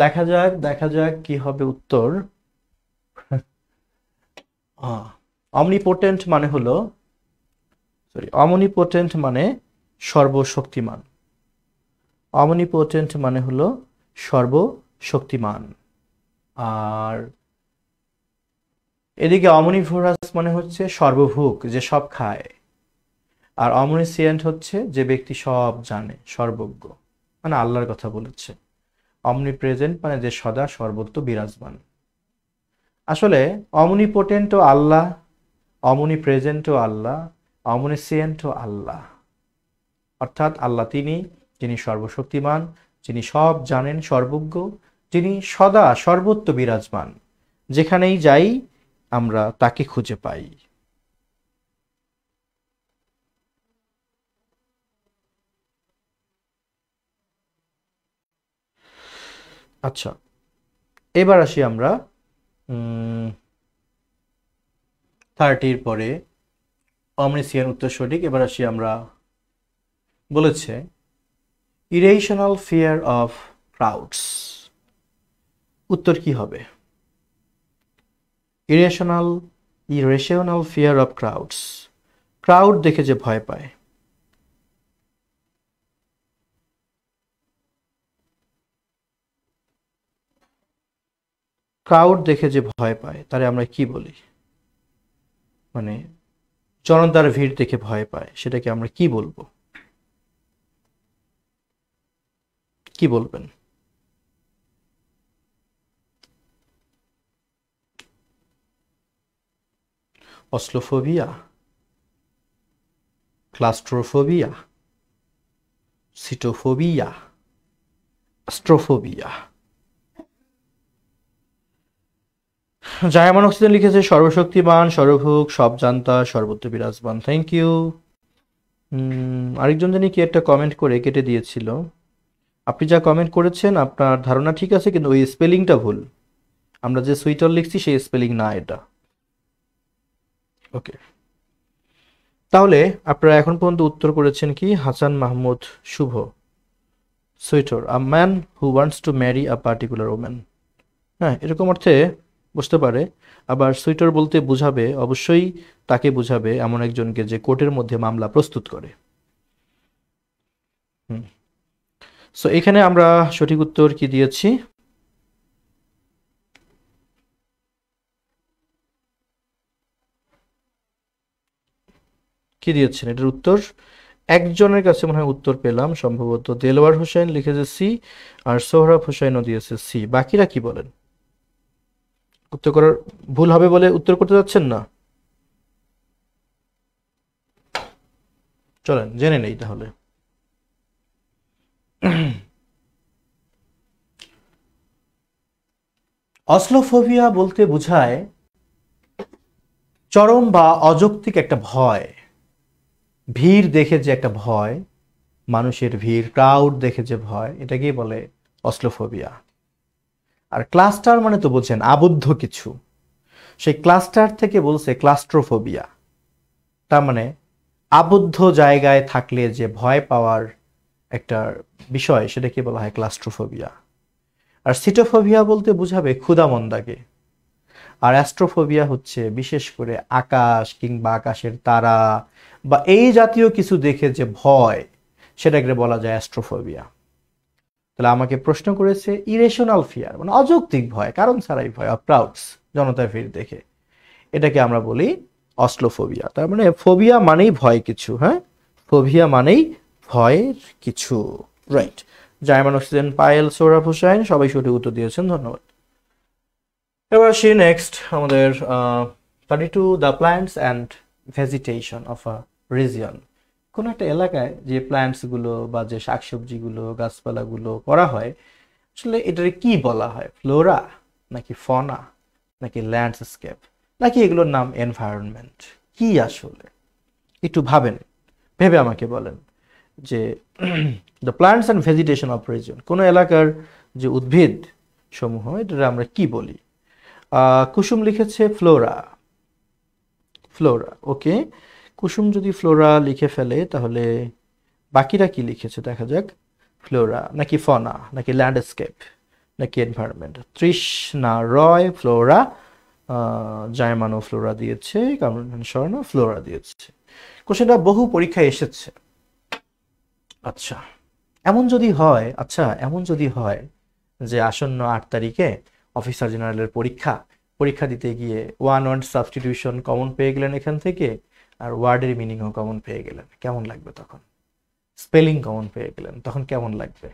দেখা যাক দেখা যাক কি হবে উত্তর। অমনিপোটেন্ট মানে হলো, সরি, অমনিপোটেন্ট মানে সর্বশক্তিমান। অমনিপোটেন্ট মানে হলো সর্বশক্তিমান। আর এদিকে অমনিভোরাস মানে হচ্ছে সর্বভুক, যে সব খায়। আর অমনিসিয়েন্ট হচ্ছে যে ব্যক্তি সব জানে, সর্বজ্ঞ, মানে আল্লাহর কথা বলেছে। অমনিপ্রেজেন্ট মানে যে সদা সর্বত্র বিরাজমান। আসলে অমনিপোটেন্টও আল্লাহ, অমনিপ্রেজেন্টও আল্লাহ, অমনিসিয়েন্টও আল্লাহ। অর্থাৎ আল্লাহ তিনি, যিনি সর্বশক্তিমান, যিনি সব জানেন, সর্বজ্ঞ, যিনি সদা সর্বত্র বিরাজমান। যেখানেই যাই আমরা তাকে খুঁজে পাই। আচ্ছা, এবার আসি আমরা 30-র পরে অমনিসিয়ান উত্তর সঠিক। এবার আসি আমরা, বলেছে ইরেশনাল ফিয়ার অফ ক্রাউডস, উত্তর কি হবে? Irrational irrational fear of crowds, crowd দেখে যে ভয় পায়। ক্রাউড দেখে যে ভয় পায় তারে আমরা কি বলি? মানে জনতার ভিড় দেখে ভয় পায়, সেটাকে আমরা কি বলবো? কি বলবেন? অস্লোফোবিয়া, ক্লাস্ট্রোফোবিয়া, সিটোফোবিয়া, অ্যাস্ট্রোফোবিয়া। জায়মান অক্সিজেন লিখেছে সর্বশক্তিমান, সর্বভুক, সব জান্তা, সর্বত্র বিরাজমান। Thank you. আরেকজন জানি কি একটা কমেন্ট করে কেটে দিয়েছিল। আপনি যা কমেন্ট করেছেন আপনার ধারণা ঠিক আছে, কিন্তু ওই স্পেলিংটা ভুল। আমরা যে সুইটার লিখছি সেই স্পেলিং না এটা। ওকে, তাহলে আপনারা এখন পর্যন্ত উত্তর করেছেন কি? Hasan Mahmud Shuvo, suitor, a man who wants to marry a particular woman. হ্যাঁ, এরকম অর্থে বুঝতে পারে। আবার সুইটার বলতে বুঝাবে, অবশ্যই তাকে বুঝাবে এমন একজনকে যে কোর্টের মধ্যে মামলা প্রস্তুত করে। হুম, সো এখানে আমরা সঠিক উত্তর কি দিয়েছি? কি দিয়েছেন এটার উত্তর? একজনের কাছে মনে হয় উত্তর পেলাম, সম্ভবত দেলোয়ার হোসেন লিখেছে সি, আর সোহরাব হোসেনও দিয়েছে সি। বাকিরা কি বলেন? উত্তর করার ভুল হবে বলে উত্তর করতে যাচ্ছেন না? চলেন জেনে নেই তাহলে। অসলোফোবিয়া বলতে বোঝায় চরম বা অযৌক্তিক একটা ভয়। ভিড় দেখে যে একটা ভয়, মানুষের ভিড়, ক্রাউড দেখে যে ভয়, এটাকেই বলে অসলোফোবিয়া। আর ক্লাস্টার মানে তো বলছেন আবদ্ধ কিছু, সেই ক্লাস্টার থেকে বলছে ক্লাস্ট্রোফোবিয়া, তার মানে আবদ্ধ জায়গায় থাকলে যে ভয় পাওয়ার একটা বিষয় সেটাকে বলা হয় ক্লাস্ট্রোফোবিয়া। আর সিটোফোবিয়া বলতে বোঝাবে ক্ষুধামন্দাকে। আর অ্যাস্ট্রোফোবিয়া হচ্ছে বিশেষ করে আকাশ কিংবা আকাশের তারা বা এই জাতীয় কিছু দেখে যে ভয়, সেটাকে বলা যায় অ্যাস্ট্রোফোবিয়া। তাহলে আমাকে প্রশ্ন করেছে ইরেশনাল ফিয়ার, মানে অযৌক্তিক ভয়, কারণ ছাড়াই ভয়, অফ ক্রাউডস, জনতার ভিড় দেখে, এটাকে আমরা বলি অস্লোফোবিয়া। তার মানে ফোবিয়া মানেই ভয় কিছু, হ্যাঁ, ফোবিয়া মানেই ভয়ের কিছু, রাইট। জায়মান অক্সিজেন, পায়েল, সোহরাব হোসাইন সবাই সঠিক উত্তর দিয়েছেন, ধন্যবাদ। এবার আসি নেক্সট আমাদের 32, the plants and vegetation of a region. কোনো একটা এলাকায় যে প্ল্যান্টসগুলো বা যে শাকসবজিগুলো গাছপালাগুলো করা হয়, আসলে এটাকে কি বলা হয়? ফ্লোরা নাকি ফনা নাকি ল্যান্ডস্কেপ নাকি এগুলোর নাম এনভায়রনমেন্ট? কি আসলে একটু ভাবেন, ভেবে আমাকে বলেন যে the plants and vegetation of region, কোনো এলাকার যে উদ্ভিদ সমূহ, এটা আমরা কি বলি? কুসুম লিখেছে ফ্লোরা, ফ্লোরা, ওকে। কুসুম যদি ফ্লোরা লিখে ফেলে তাহলে বাকিরা কি লিখেছে দেখা যাক। ফ্লোরা নাকি ফনা নাকি ল্যান্ডস্কেপ নাকি এনভায়রনমেন্ট? তৃষ্ণা রয় ফ্লোরা, জায়মানো ফ্লোরা দিয়েছে, কামরুল স্বর্ণ ফ্লোরা দিয়েছে। কোশ্চেনটা বহু পরীক্ষায় এসেছে। আচ্ছা এমন যদি হয়, এমন যদি হয় যে আসন্ন 8 তারিখে অফিসার জেনারেলের পরীক্ষা দিতে গিয়ে ওয়ান ওয়ার্ড সাবস্টিটিউশন কমন পেয়ে গেলেন এখান থেকে, আর ওয়ার্ডের মিনিংও কমন পেয়ে গেলেন, কেমন লাগবে তখন? স্পেলিং কমন পেয়ে গেলেন, তখন কেমন লাগবে?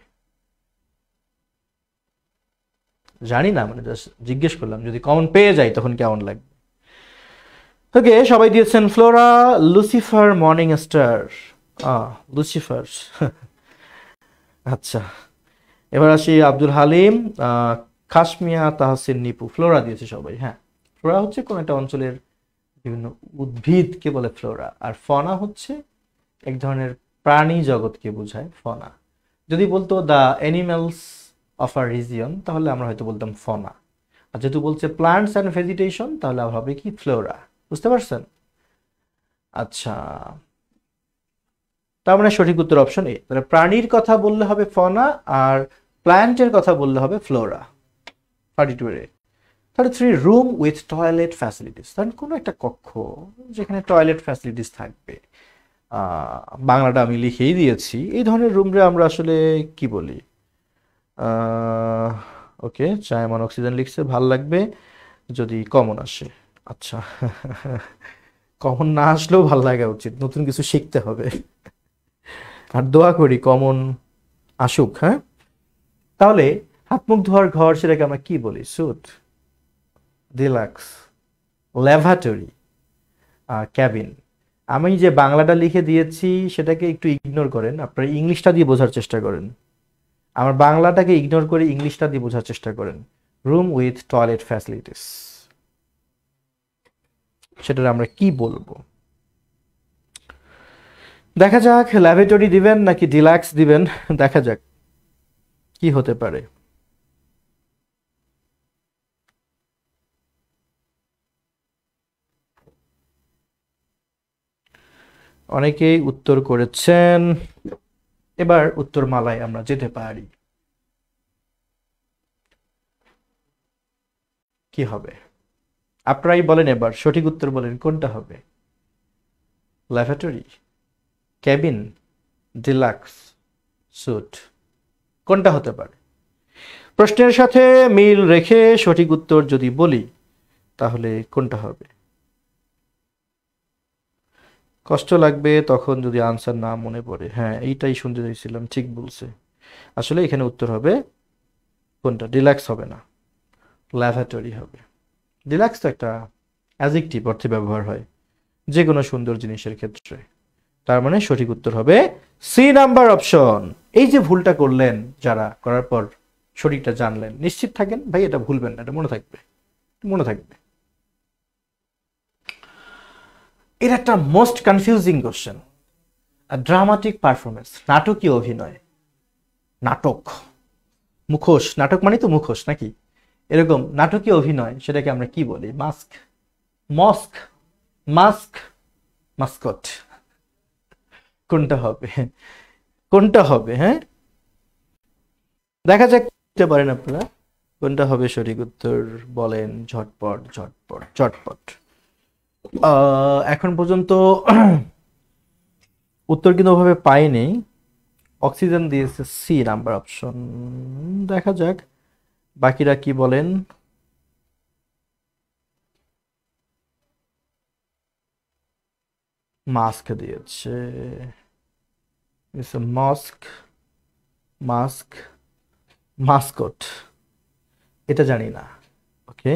জানি না, মানে জাস্ট জিজ্ঞেস করলাম, যদি কমন পেয়ে যাই তখন কেমন লাগবে? ওকে, সবাই দিয়েছেন Flora, Lucifer, morning star, Lucifer. আচ্ছা এবার আসি আব্দুল হালিম, খাসমিয়া, তাহসিন, নিপু, ফ্লোরা দিয়েছে সবাই। হ্যাঁ, ফ্লোরা হচ্ছে কোন একটা অঞ্চলের বিভিন্ন উদ্ভিদকে বলে ফ্লোরা, আর ফনা হচ্ছে এক ধরনের প্রাণী জগৎকে বোঝায় ফনা। যদি বলতো the animals of a region তাহলে আমরা হয়তো বলতাম ফনা, আর যেহেতু বলছে প্লান্টস অ্যান্ড ভেজিটেশন তাহলে হবে কি ফ্লোরা। বুঝতে পারছেন? আচ্ছা, তার মানে সঠিক উত্তর অপশন এ। তাহলে প্রাণীর কথা বললে হবে ফনা আর প্ল্যান্টের কথা বললে হবে Flora. 32 A 33, room with toilet facilities, কারণ কোনো একটা কক্ষ যেখানে টয়লেট ফ্যাসিলিটিস থাকবে। বাংলাটা আমি লিখেই দিয়েছি, এই ধরনের রুমরে আমরা আসলে কি বলি? ওকে, জায়মান অক্সিজেন লিখছে ভাল লাগবে যদি কমন আসে। আচ্ছা কমন না আসলেও ভাল লাগা উচিত, নতুন কিছু শিখতে হবে। আর দোয়া করি কমন আসুক। হ্যাঁ, তাহলে হাত মুখ ধোয়ার ঘর সেটাকে আমরা কি বলি? Suite, deluxe, lavatory, cabin. আমি যে বাংলাটা লিখে দিয়েছি সেটাকে একটু ইগনোর করেন, আপনারা ইংলিশটা দিয়ে বোঝার চেষ্টা করেন। আমার বাংলাটাকে ইগনোর করে ইংলিশটা দিয়ে বোঝার চেষ্টা করেন। রুম উইথ টয়লেট ফ্যাসিলিটিস, সেটা আমরা কি বলবো? দেখা যাক, ল্যাভেটরি দিবেন নাকি ডিলাক্স দিবেন, দেখা যাক কি হতে পারে। অনেকেই উত্তর করেছেন, এবার উত্তর মালায় আমরা যেতে পারি। কি হবে আপনারাই বলেন, এবার সঠিক উত্তর বলেন কোনটা হবে? ল্যাভেটরি, ক্যাবিন, ডিলাক্স, স্যুট, কোনটা হতে পারে? প্রশ্নের সাথে মিল রেখে সঠিক উত্তর যদি বলি তাহলে কোনটা হবে? কষ্ট লাগবে তখন যদি আনসার না মনে পড়ে। হ্যাঁ, এইটাই শুনতে চাইছিলাম, ঠিক বলছে। আসলে এখানে উত্তর হবে কোনটা? ডিলাক্স হবে না, ল্যাভেটরি হবে। ডিলাক্স তো একটা অ্যাডজেক্টিভ অর্থে ব্যবহার হয় যে কোনো সুন্দর জিনিসের ক্ষেত্রে। তার মানে সঠিক উত্তর হবে সি নাম্বার অপশন। এই যে ভুলটা করলেন, যারা করার পর সঠিকটা জানলেন, নিশ্চিত থাকেন ভাই এটা ভুলবেন না, এটা মনে থাকবে, মনে থাকবে। এটা একটা most confusing question. Dramatic performance, নাটকীয় অভিনয়, নাটক, মুখোশ, নাটক মানে তো মুখোশ নাকি? এরকম নাটকীয় অভিনয়, সেটাকে আমরা কি বলি? Mask, mosque, mask, mascot. কোনটা হবে? কোনটা হবে? হ্যাঁ, দেখা যাক দিতে পারেন আপনারা কোনটা হবে সঠিক উত্তর, বলেন ঝটপট ঝটপট ঝটপট। এখন পর্যন্ত উত্তর কিন্তু ওভাবে পাইনি। অক্সিজেন দিয়েছে সি নাম্বার অপশন, দেখা যাক বাকিরা কি বলেন। মাস্ক দিয়েছে, মস্ক, মাস্ক, মাস্কট, এটা জানি না। ওকে,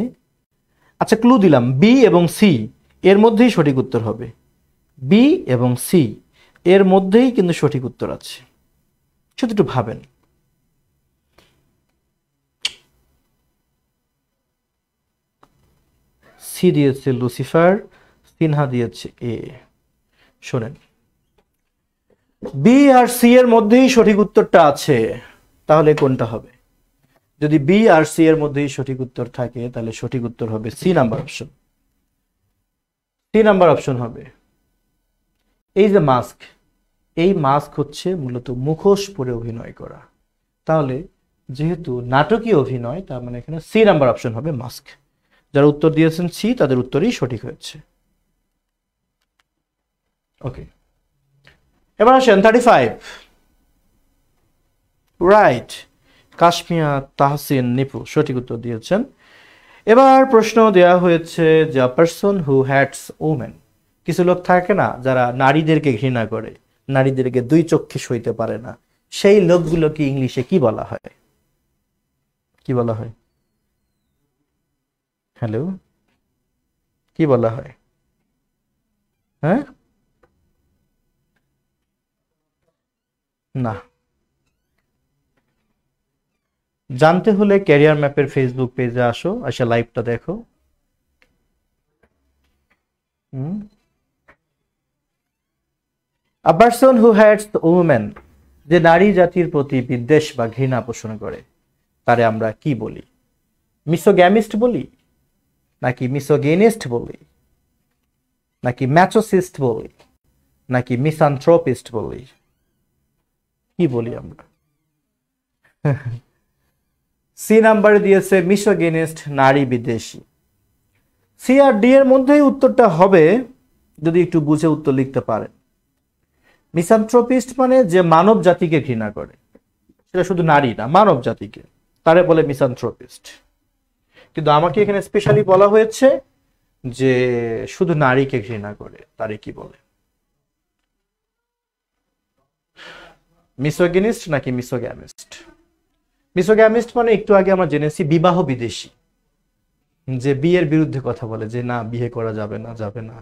আচ্ছা ক্লু দিলাম, বি এবং সি এর মধ্যেই সঠিক উত্তর হবে। বি এবং সি এর মধ্যেই কিন্তু সঠিক উত্তর আছে, শুধু একটু ভাবেন। সি দিয়েছে লুসিফার, সিনহা দিয়েছে এ। শোনেন, বি আর সি এর মধ্যেই সঠিক উত্তরটা আছে, তাহলে কোনটা হবে? যদি বি আর সি এর মধ্যেই সঠিক উত্তর থাকে তাহলে সঠিক উত্তর হবে C number option. C number option হবে। এই যে মাস্ক, এই মাস্ক হচ্ছে মূলত মুখোশ পরে অভিনয় করা, তাহলে যেহেতু নাটকীয় অভিনয়, তার মানে এখানে সি নাম্বার অপশন হবে মাস্ক। যারা উত্তর দিয়েছেন সি, তাদের উত্তরই সঠিক হয়েছে। ওকে, এবার আসেন 35। রাইট, কাশমিয়া তাহসিন নিপু সঠিক উত্তর দিয়েছেন। এবার প্রশ্ন দেয়া হয়েছে যে পারসন হু হ্যাটস ওমেন, কিছু লোক থাকে না যারা নারীদেরকে ঘৃণা করে, নারীদেরকে দুই চক্ষে সইতে পারে না, সেই লোকগুলোকে ইংলিশে কি বলা হয়? কি বলা হয়? হ্যালো, কি বলা হয়? হ্যাঁ, না, জানতে হলে ক্যারিয়ার ম্যাপের ফেসবুক পেজে আসো, আসে লাইভটা দেখো। আ পারসন হু হ্যাটস ওমেন, যে নারী জাতির প্রতি বিদ্বেষ বা ঘৃণা পোষণ করে, তারে আমরা কি বলি? মিসোগ্যামিস্ট বলি, নাকি মিসোগেনিস্ট বলি, নাকি ম্যাচোসিস্ট বলি, নাকি মিসানথ্রোপিস্ট বলি? কি বলি আমরা? সি নাম্বারে দিয়েছে মিসোগেনিস্ট, নারী বিদ্বেষী। সি আর ডি এর মধ্যেই উত্তরটা হবে, যদি একটু বুঝে উত্তর লিখতে পারেন। মিসানথ্রোপিস্ট মানে যে মানব জাতিকে ঘৃণা করে, সেটা শুধু নারী না, মানব জাতিকে, তারে বলে মিসানথ্রোপিস্ট। কিন্তু আমাকে এখানে স্পেশালি বলা হয়েছে যে শুধু নারীকে ঘৃণা করে, তারে কি বলে? মিসোগিনিস্ট নাকি মিসোগ্যামিস্ট? মিসোগ্যামিস্ট মানে একটু আগে আমরা জেনেছি বিবাহ বিদেশী, যে বিয়ের বিরুদ্ধে কথা বলে, যে না বিয়ে করা যাবে না, যাবে না,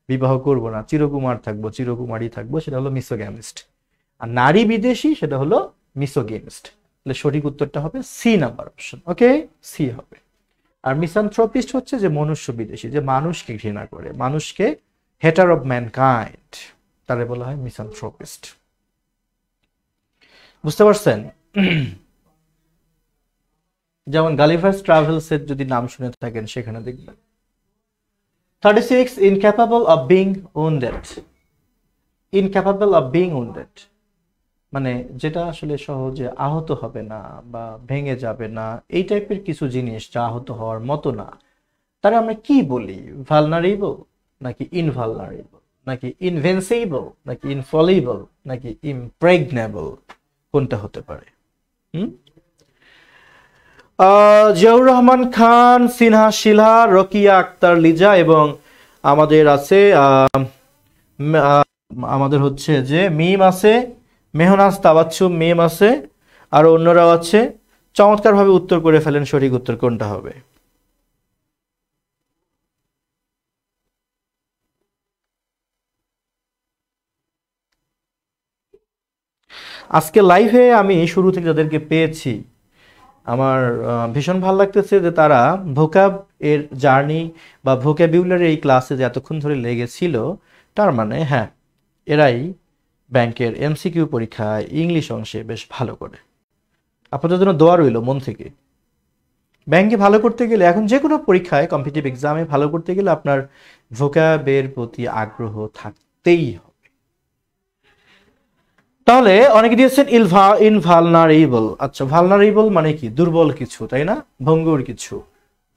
বিবাহ করব না, চিরকুমার থাকবো, চিরকুমারী থাকবো, সেটা হলো মিসোগ্যামিস্ট। আর নারী বিদেশী সেটা হলো মিসোগিনিস্ট। তাহলে সঠিক উত্তরটা হবে সি নাম্বার অপশন। ওকে, সি হবে। আর মিসানথ্রোপিস্ট হচ্ছে যে মনুষ্য বিদেশী, যে মানুষকে ঘৃণা করে, মানুষকে, হেটার অফ ম্যানকাইন্ড, তারে বলা হয় মিসানথ্রোপিস্ট। বুঝতে পারছেন? যেমন গালিভার্স ট্রাভেলস এর যদি নাম শুনে থাকেন, সেখানে দেখবেন 36 incapable of being wounded. Incapable of being wounded মানে যেটা আসলে সহজে আহত হবে না বা ভেঙে যাবে না, এই টাইপের কিছু জিনিস যা আহত হওয়ার মতো না, তারা আমরা কি বলি? ভালনারেবল, নাকি ইনভালনারেবল, নাকি ইনভেন্সিবল, নাকি ইনফলিবল, নাকি ইমপ্রেগনেবল? কোনটা হতে পারে? জিয়াউর রহমান খান, সিনহা শিলা, রকিয়া আক্তার লিজা, এবং আমাদের আছে আমাদের হচ্ছে যে মিম আছে, মেহনাজ তাবাচ্ছুম মিম আছে, আর অন্যরাও আছে। চমৎকারভাবে উত্তর করে ফেলেন, সঠিক উত্তর কোনটা হবে? আজকে লাইভে আমি শুরু থেকে যাদেরকে পেয়েছি, আমার ভীষণ ভালো লাগতেছে যে তারা ভোকাব এর জার্নি বা ভোকাবুলারি এই ক্লাসে যে এতক্ষণ ধরে লেগেছিল, তার মানে হ্যাঁ, এরাই ব্যাংকের এমসিকিউ পরীক্ষায় ইংলিশ অংশে বেশ ভালো করে। আপনাদের জন্য দোয়া রইল মন থেকে। ব্যাংকে ভালো করতে গেলে, এখন যে কোনো পরীক্ষায় কম্পিটিটিভ এক্সামে ভালো করতে গেলে আপনার ভোকাবের প্রতি আগ্রহ থাকতেই হবে। তাহলে অনেকে দিয়েছেন ইনভালনারেবল। আচ্ছা, ভালনারেবল মানে কি? দুর্বল কিছু, তাই না? ভঙ্গুর কিছু,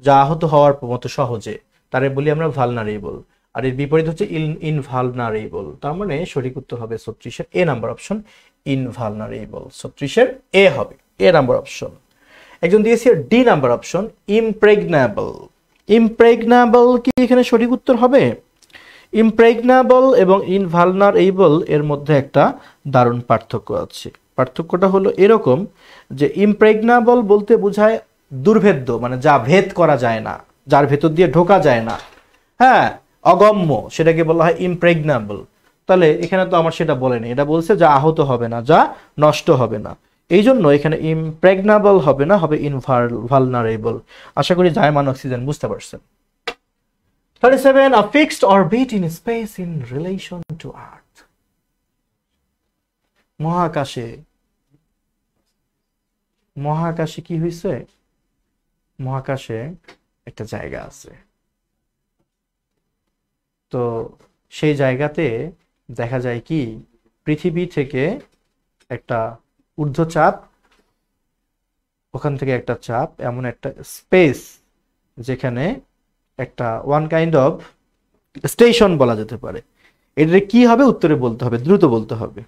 যা আহত হওয়ার মতো সহজে, তারে বলি আমরা ভালনারেবল। আর এর বিপরীত হচ্ছে ইনভালনারেবল। তার মানে সঠিক উত্তর হবে 36-এর এ নাম্বার অপশন, ইনভালনারেবল। 36-এর এ হবে, এ নাম্বার অপশন। একজন দিয়েছে ডি নাম্বার অপশন, ইমপ্রেগনেবল। ইমপ্রেগনেবল কি এখানে সঠিক উত্তর হবে? ইমপ্রেগনেবল এবং ইনভালনারেবল এর মধ্যে একটা দারুণ পার্থক্য আছে। পার্থক্যটা হলো এরকম যে ইমপ্রেগনেবল বলতে বোঝায় দুর্ভেদ্য, মানে যা ভেদ করা যায় না, যার ভেতর দিয়ে ঢোকা যায় না, হ্যাঁ, অগম্য, সেটাকে বলা হয় ইমপ্রেগনেবল। তাহলে এখানে তো আমার সেটা বলেনি, এটা বলছে যা আহত হবে না, যা নষ্ট হবে না। এই জন্য এখানে ইমপ্রেগনেবল হবে না, হবে ইনভালনারেবল। আশা করি জায়মান অক্সিজেন বুঝতে পারছেন। 37, a fixed orbit in space in relation to Earth. মহাকাশে, মহাকাশে কি হয়েছে? মহাকাশে একটা জায়গা আছে, তো সেই জায়গাতে দেখা যায় কি পৃথিবী থেকে একটা ঊর্ধ্বচাপ, ওখান থেকে একটা চাপ, এমন একটা স্পেস যেখানে একটা ওয়ান কাইন্ড অফ স্টেশন বলা যেতে পারে। এটা কি হবে উত্তরে বলতে হবে, দ্রুত বলতে হবে।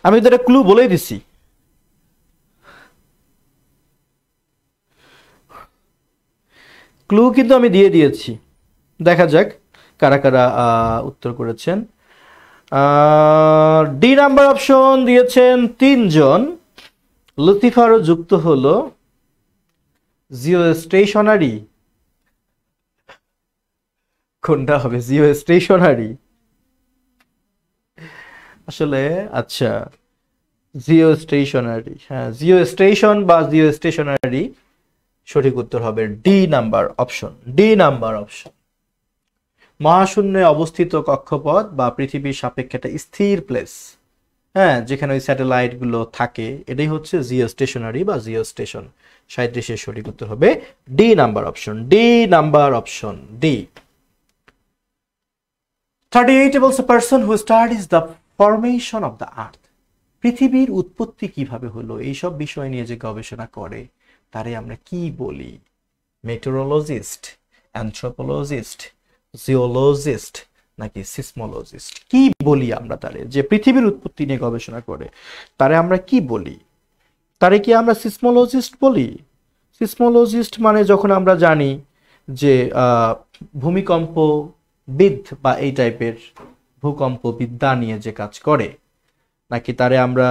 আমি তো একটা ক্লু বলেই দিছি। ক্লু কিন্তু আমি দিয়ে দিয়েছি, দেখা যাক কারা কারা উত্তর করেছেন। ডি নাম্বার অপশন দিয়েছেন 3 জন। লুসিফারও যুক্ত হলো জিও স্টেশনারি। কোনটা হবে? জিও স্টেশনারি আসলে, আচ্ছা, জিও স্টেশনারি, হ্যাঁ, জিও স্টেশন বা জিও স্টেশনারি, সঠিক উত্তর হবে D number option, D number option. মহাশূন্যে অবস্থিত কক্ষপথ বা পৃথিবীর সাপেক্ষে একটা স্থির প্লেস, হ্যাঁ, যেখানে ওই স্যাটেলাইট গুলো থাকে, এটাই হচ্ছে জিও স্টেশনারি বা জিও স্টেশন। 37-এর সঠিক উত্তর হবে D number option, D number option, D. 38 বলছে person who studies the formation of the earth. পৃথিবীর উৎপত্তি কিভাবে হলো এইসব বিষয় নিয়ে যে গবেষণা করে তারে আমরা কি বলি? মেটেরোলজিস্ট, অ্যানথ্রোপোলজিস্ট, জিওলজিস্ট নাকি সিসমোলজিস্ট? কি বলি আমরা তারে? যে পৃথিবীর উৎপত্তি নিয়ে গবেষণা করে তারে আমরা কি বলি? তারে কি আমরা সিসমোলজিস্ট বলি? সিসমোলজিস্ট মানে যখন আমরা জানি যে ভূমিকম্প বিদ বা এই টাইপের ভূকম্প বিদ্যা নিয়ে যে কাজ করে, নাকি তারে আমরা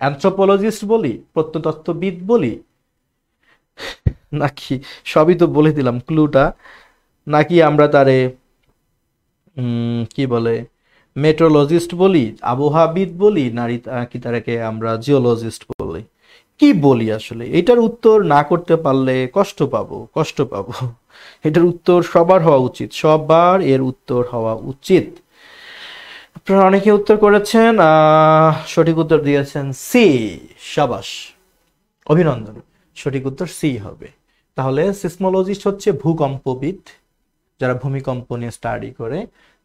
অ্যানথ্রোপোলজিস্ট বলি, প্রত্নতত্ত্ববিদ বলি, নাকি সবই তো বলে দিলাম ক্লুটা, নাকি আমরা তারে কি বলে মেট্রোলজিস্ট বলি, আবহাওয়াবিদ বলি, নাকি তারাকে আমরা জিওলজিস্ট বলি? কি বলি আসলে? এটার উত্তর না করতে পারলে কষ্ট পাবো, কষ্ট পাবো। এটার উত্তর সবার হওয়া উচিত, সবার এর উত্তর হওয়া উচিত। আপনারা অনেকে উত্তর করেছেন, সঠিক উত্তর দিয়েছেন সি। সাবাস, অভিনন্দন, সঠিক উত্তর সি হবে। তাহলে সিসমোলজিস্ট হচ্ছে ভূকম্পবিদ, যারা ভূমিকম্প নিয়ে স্টাডি করে।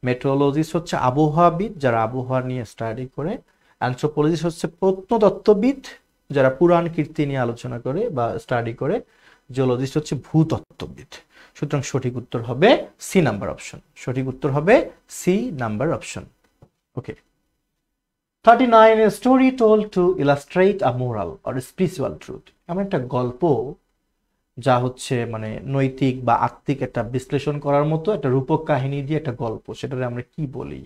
মেট্রোলজিস্ট হচ্ছে আবহাওয়াবিদ, যারা আবহাওয়া নিয়ে স্টাডি করে। অ্যানথ্রোপোলজিস্ট হচ্ছে প্রত্নতত্ত্ববিদ, যারা পুরাণ কীর্তি নিয়ে আলোচনা করে বা স্টাডি করে। জিওলজিস্ট হচ্ছে ভূতত্ত্ববিদ। সুতরাং সঠিক উত্তর হবে সি নাম্বার অপশন, সঠিক উত্তর হবে C number option. Okay. 39, a story told to illustrate a moral or a spiritual truth। এমন একটা গল্প যা হচ্ছে মানে নৈতিক বা আত্মিক একটা বিশ্লেষণ করার মতো একটা রূপক কাহিনী দিয়ে একটা গল্প, সেটারে আমরা কি বলি?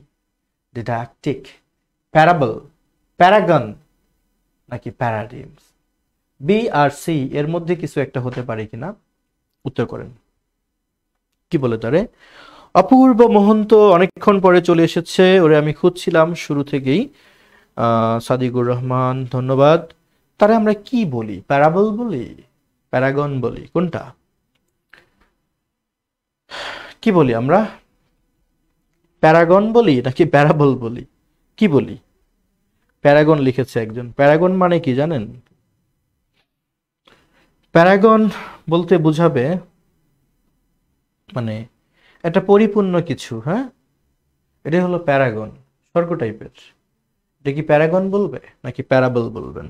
ডিডাক্টিক, প্যারাবল, প্যারাগন নাকি প্যারাডিমস? বি আর সি এর মধ্যে কিছু একটা হতে পারে কিনা উত্তর করেন। কি বলে তারে? অপূর্ব মহন্ত অনেকক্ষণ পরে চলে এসেছে, ওরে আমি খুঁজছিলাম শুরু থেকেই। সাদিকুর রহমান, ধন্যবাদ। তারে আমরা কি বলি? প্যারাবল বলি, প্যারাগন বলি, কোনটা কি বলি আমরা? প্যারাগন বলি নাকি প্যারাবল বলি? কি বলি? প্যারাগন লিখেছে একজন। প্যারাগন মানে কি জানেন? প্যারাগন বলতে বোঝাবে মানে একটা পরিপূর্ণ কিছু, হ্যাঁ, এটা হলো প্যারাগন, স্বর্গ টাইপের। এটা কি প্যারাগন বলবে নাকি প্যারাবল বলবেন?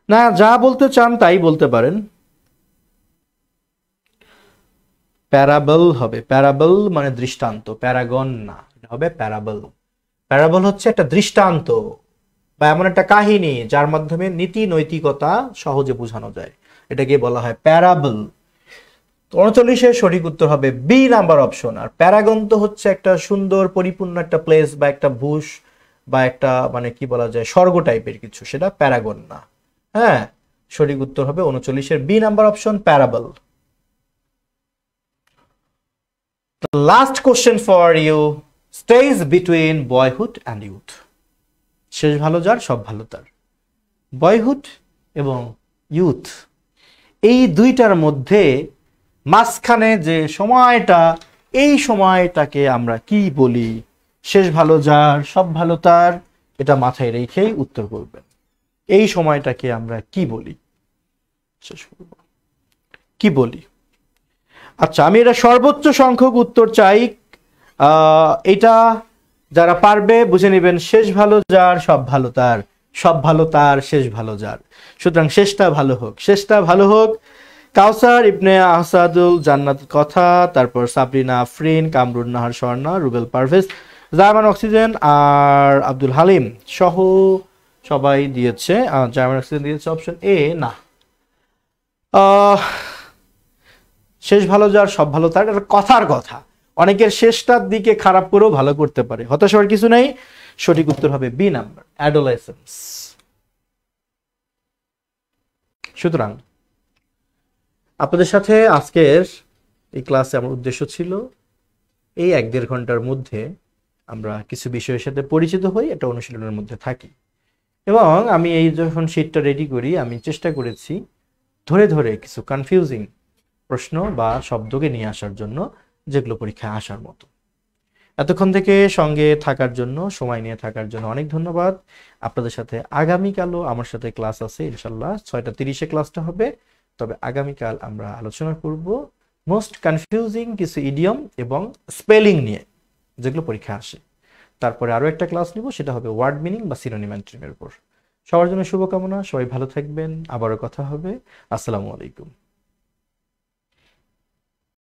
না, যা বলতে চান তাই বলতে পারেন। প্যারাবল হবে, প্যারাবল মানে দৃষ্টান্ত, প্যারাগন না, এটা হবে প্যারাবল। প্যারাবল হচ্ছে একটা দৃষ্টান্ত বা এমন একটা কাহিনী যার মাধ্যমে নীতি নৈতিকতা সহজে বোঝানো যায়, এটাকে বলা হয় প্যারাবল। 39-এর সঠিক উত্তর হবে বি নাম্বার অপশন। আর প্যারাগন তো হচ্ছে একটা সুন্দর পরিপূর্ণ একটা প্লেস বা একটা ভূষ বা একটা মানে কি বলা যায় স্বর্গ টাইপের কিছু, সেটা প্যারাগন না। হ্যাঁ, সঠিক উত্তর হবে 39-এর B number option, parable. The last question for you, stays between boyhood and youth. শেষ ভালো যার সব ভালো তার। বয়হুড এবং ইউথ, এই দুইটার মধ্যে মাঝখানে যে সময়টা, এই সময়টাকে আমরা কি বলি? শেষ ভালো যার সব ভালো তার, এটা মাথায় রেখেই উত্তর করবেন। এই সময়টাকে আমরা কি বলি? শেষ করব কি বলি? আচ্ছা, আমি এটা সর্বোচ্চ সংখ্যক উত্তর চাই। এটা যারা পারবে বুঝে নেবেন, শেষ ভালো যার সব ভালো তার, সব ভালো তার শেষ ভালো যার। সুতরাং শেষটা ভালো হোক, শেষটা ভালো হোক। কাউসার ইবনে আহসাদুল জান্নাত কথা, তারপর সাবরিনা আফরিন, কামরুন নাহার স্বর্ণা, রুবেল পারভেজ, জার্মান অক্সিজেন আর আব্দুল হালিম সহ সবাই দিয়েছে। জার্মান অক্সিজেন দিয়েছে অপশন এ না। শেষ ভালো যার সব ভালো তার, এটা কথার কথা। অনেকের শেষটার দিকে খারাপ করেও ভালো করতে পারে, হতাশ হওয়ার কিছু নেই। সঠিক উত্তর হবে বি নাম্বার, অ্যাডোলেসেন্স। সুতরাং আপনাদের সাথে আজকের এই ক্লাসে আমার উদ্দেশ্য ছিল এই 1-1.5 ঘন্টার মধ্যে আমরা কিছু বিষয়ের সাথে পরিচিত হই, এটা অনুশীলনের মধ্যে থাকি। এবং আমি এই যখন শিটটা রেডি করি, আমি চেষ্টা করেছি ধরে ধরে কিছু কনফিউজিং প্রশ্ন বা শব্দকে নিয়ে আসার জন্য, যেগুলো পরীক্ষায় আসার মতো। এতক্ষণ থেকে সঙ্গে থাকার জন্য, সময় নিয়ে থাকার জন্য অনেক ধন্যবাদ। আপনাদের সাথে আগামীকালও আমার সাথে ক্লাস আছে ইনশাল্লাহ, 6:30-এ ক্লাসটা হবে। তবে আগামীকাল আমরা আলোচনা করব মোস্ট কনফিউজিং কিছু ইডিয়ম এবং স্পেলিং নিয়ে, যেগুলো পরীক্ষা আসে। তারপরে আরও একটা ক্লাস নিব, সেটা হবে ওয়ার্ড মিনিং বা সিনোনিম অ্যান্টনিমের উপর। সবার জন্য শুভকামনা, সবাই ভালো থাকবেন, আবারও কথা হবে। আসসালামু আলাইকুম।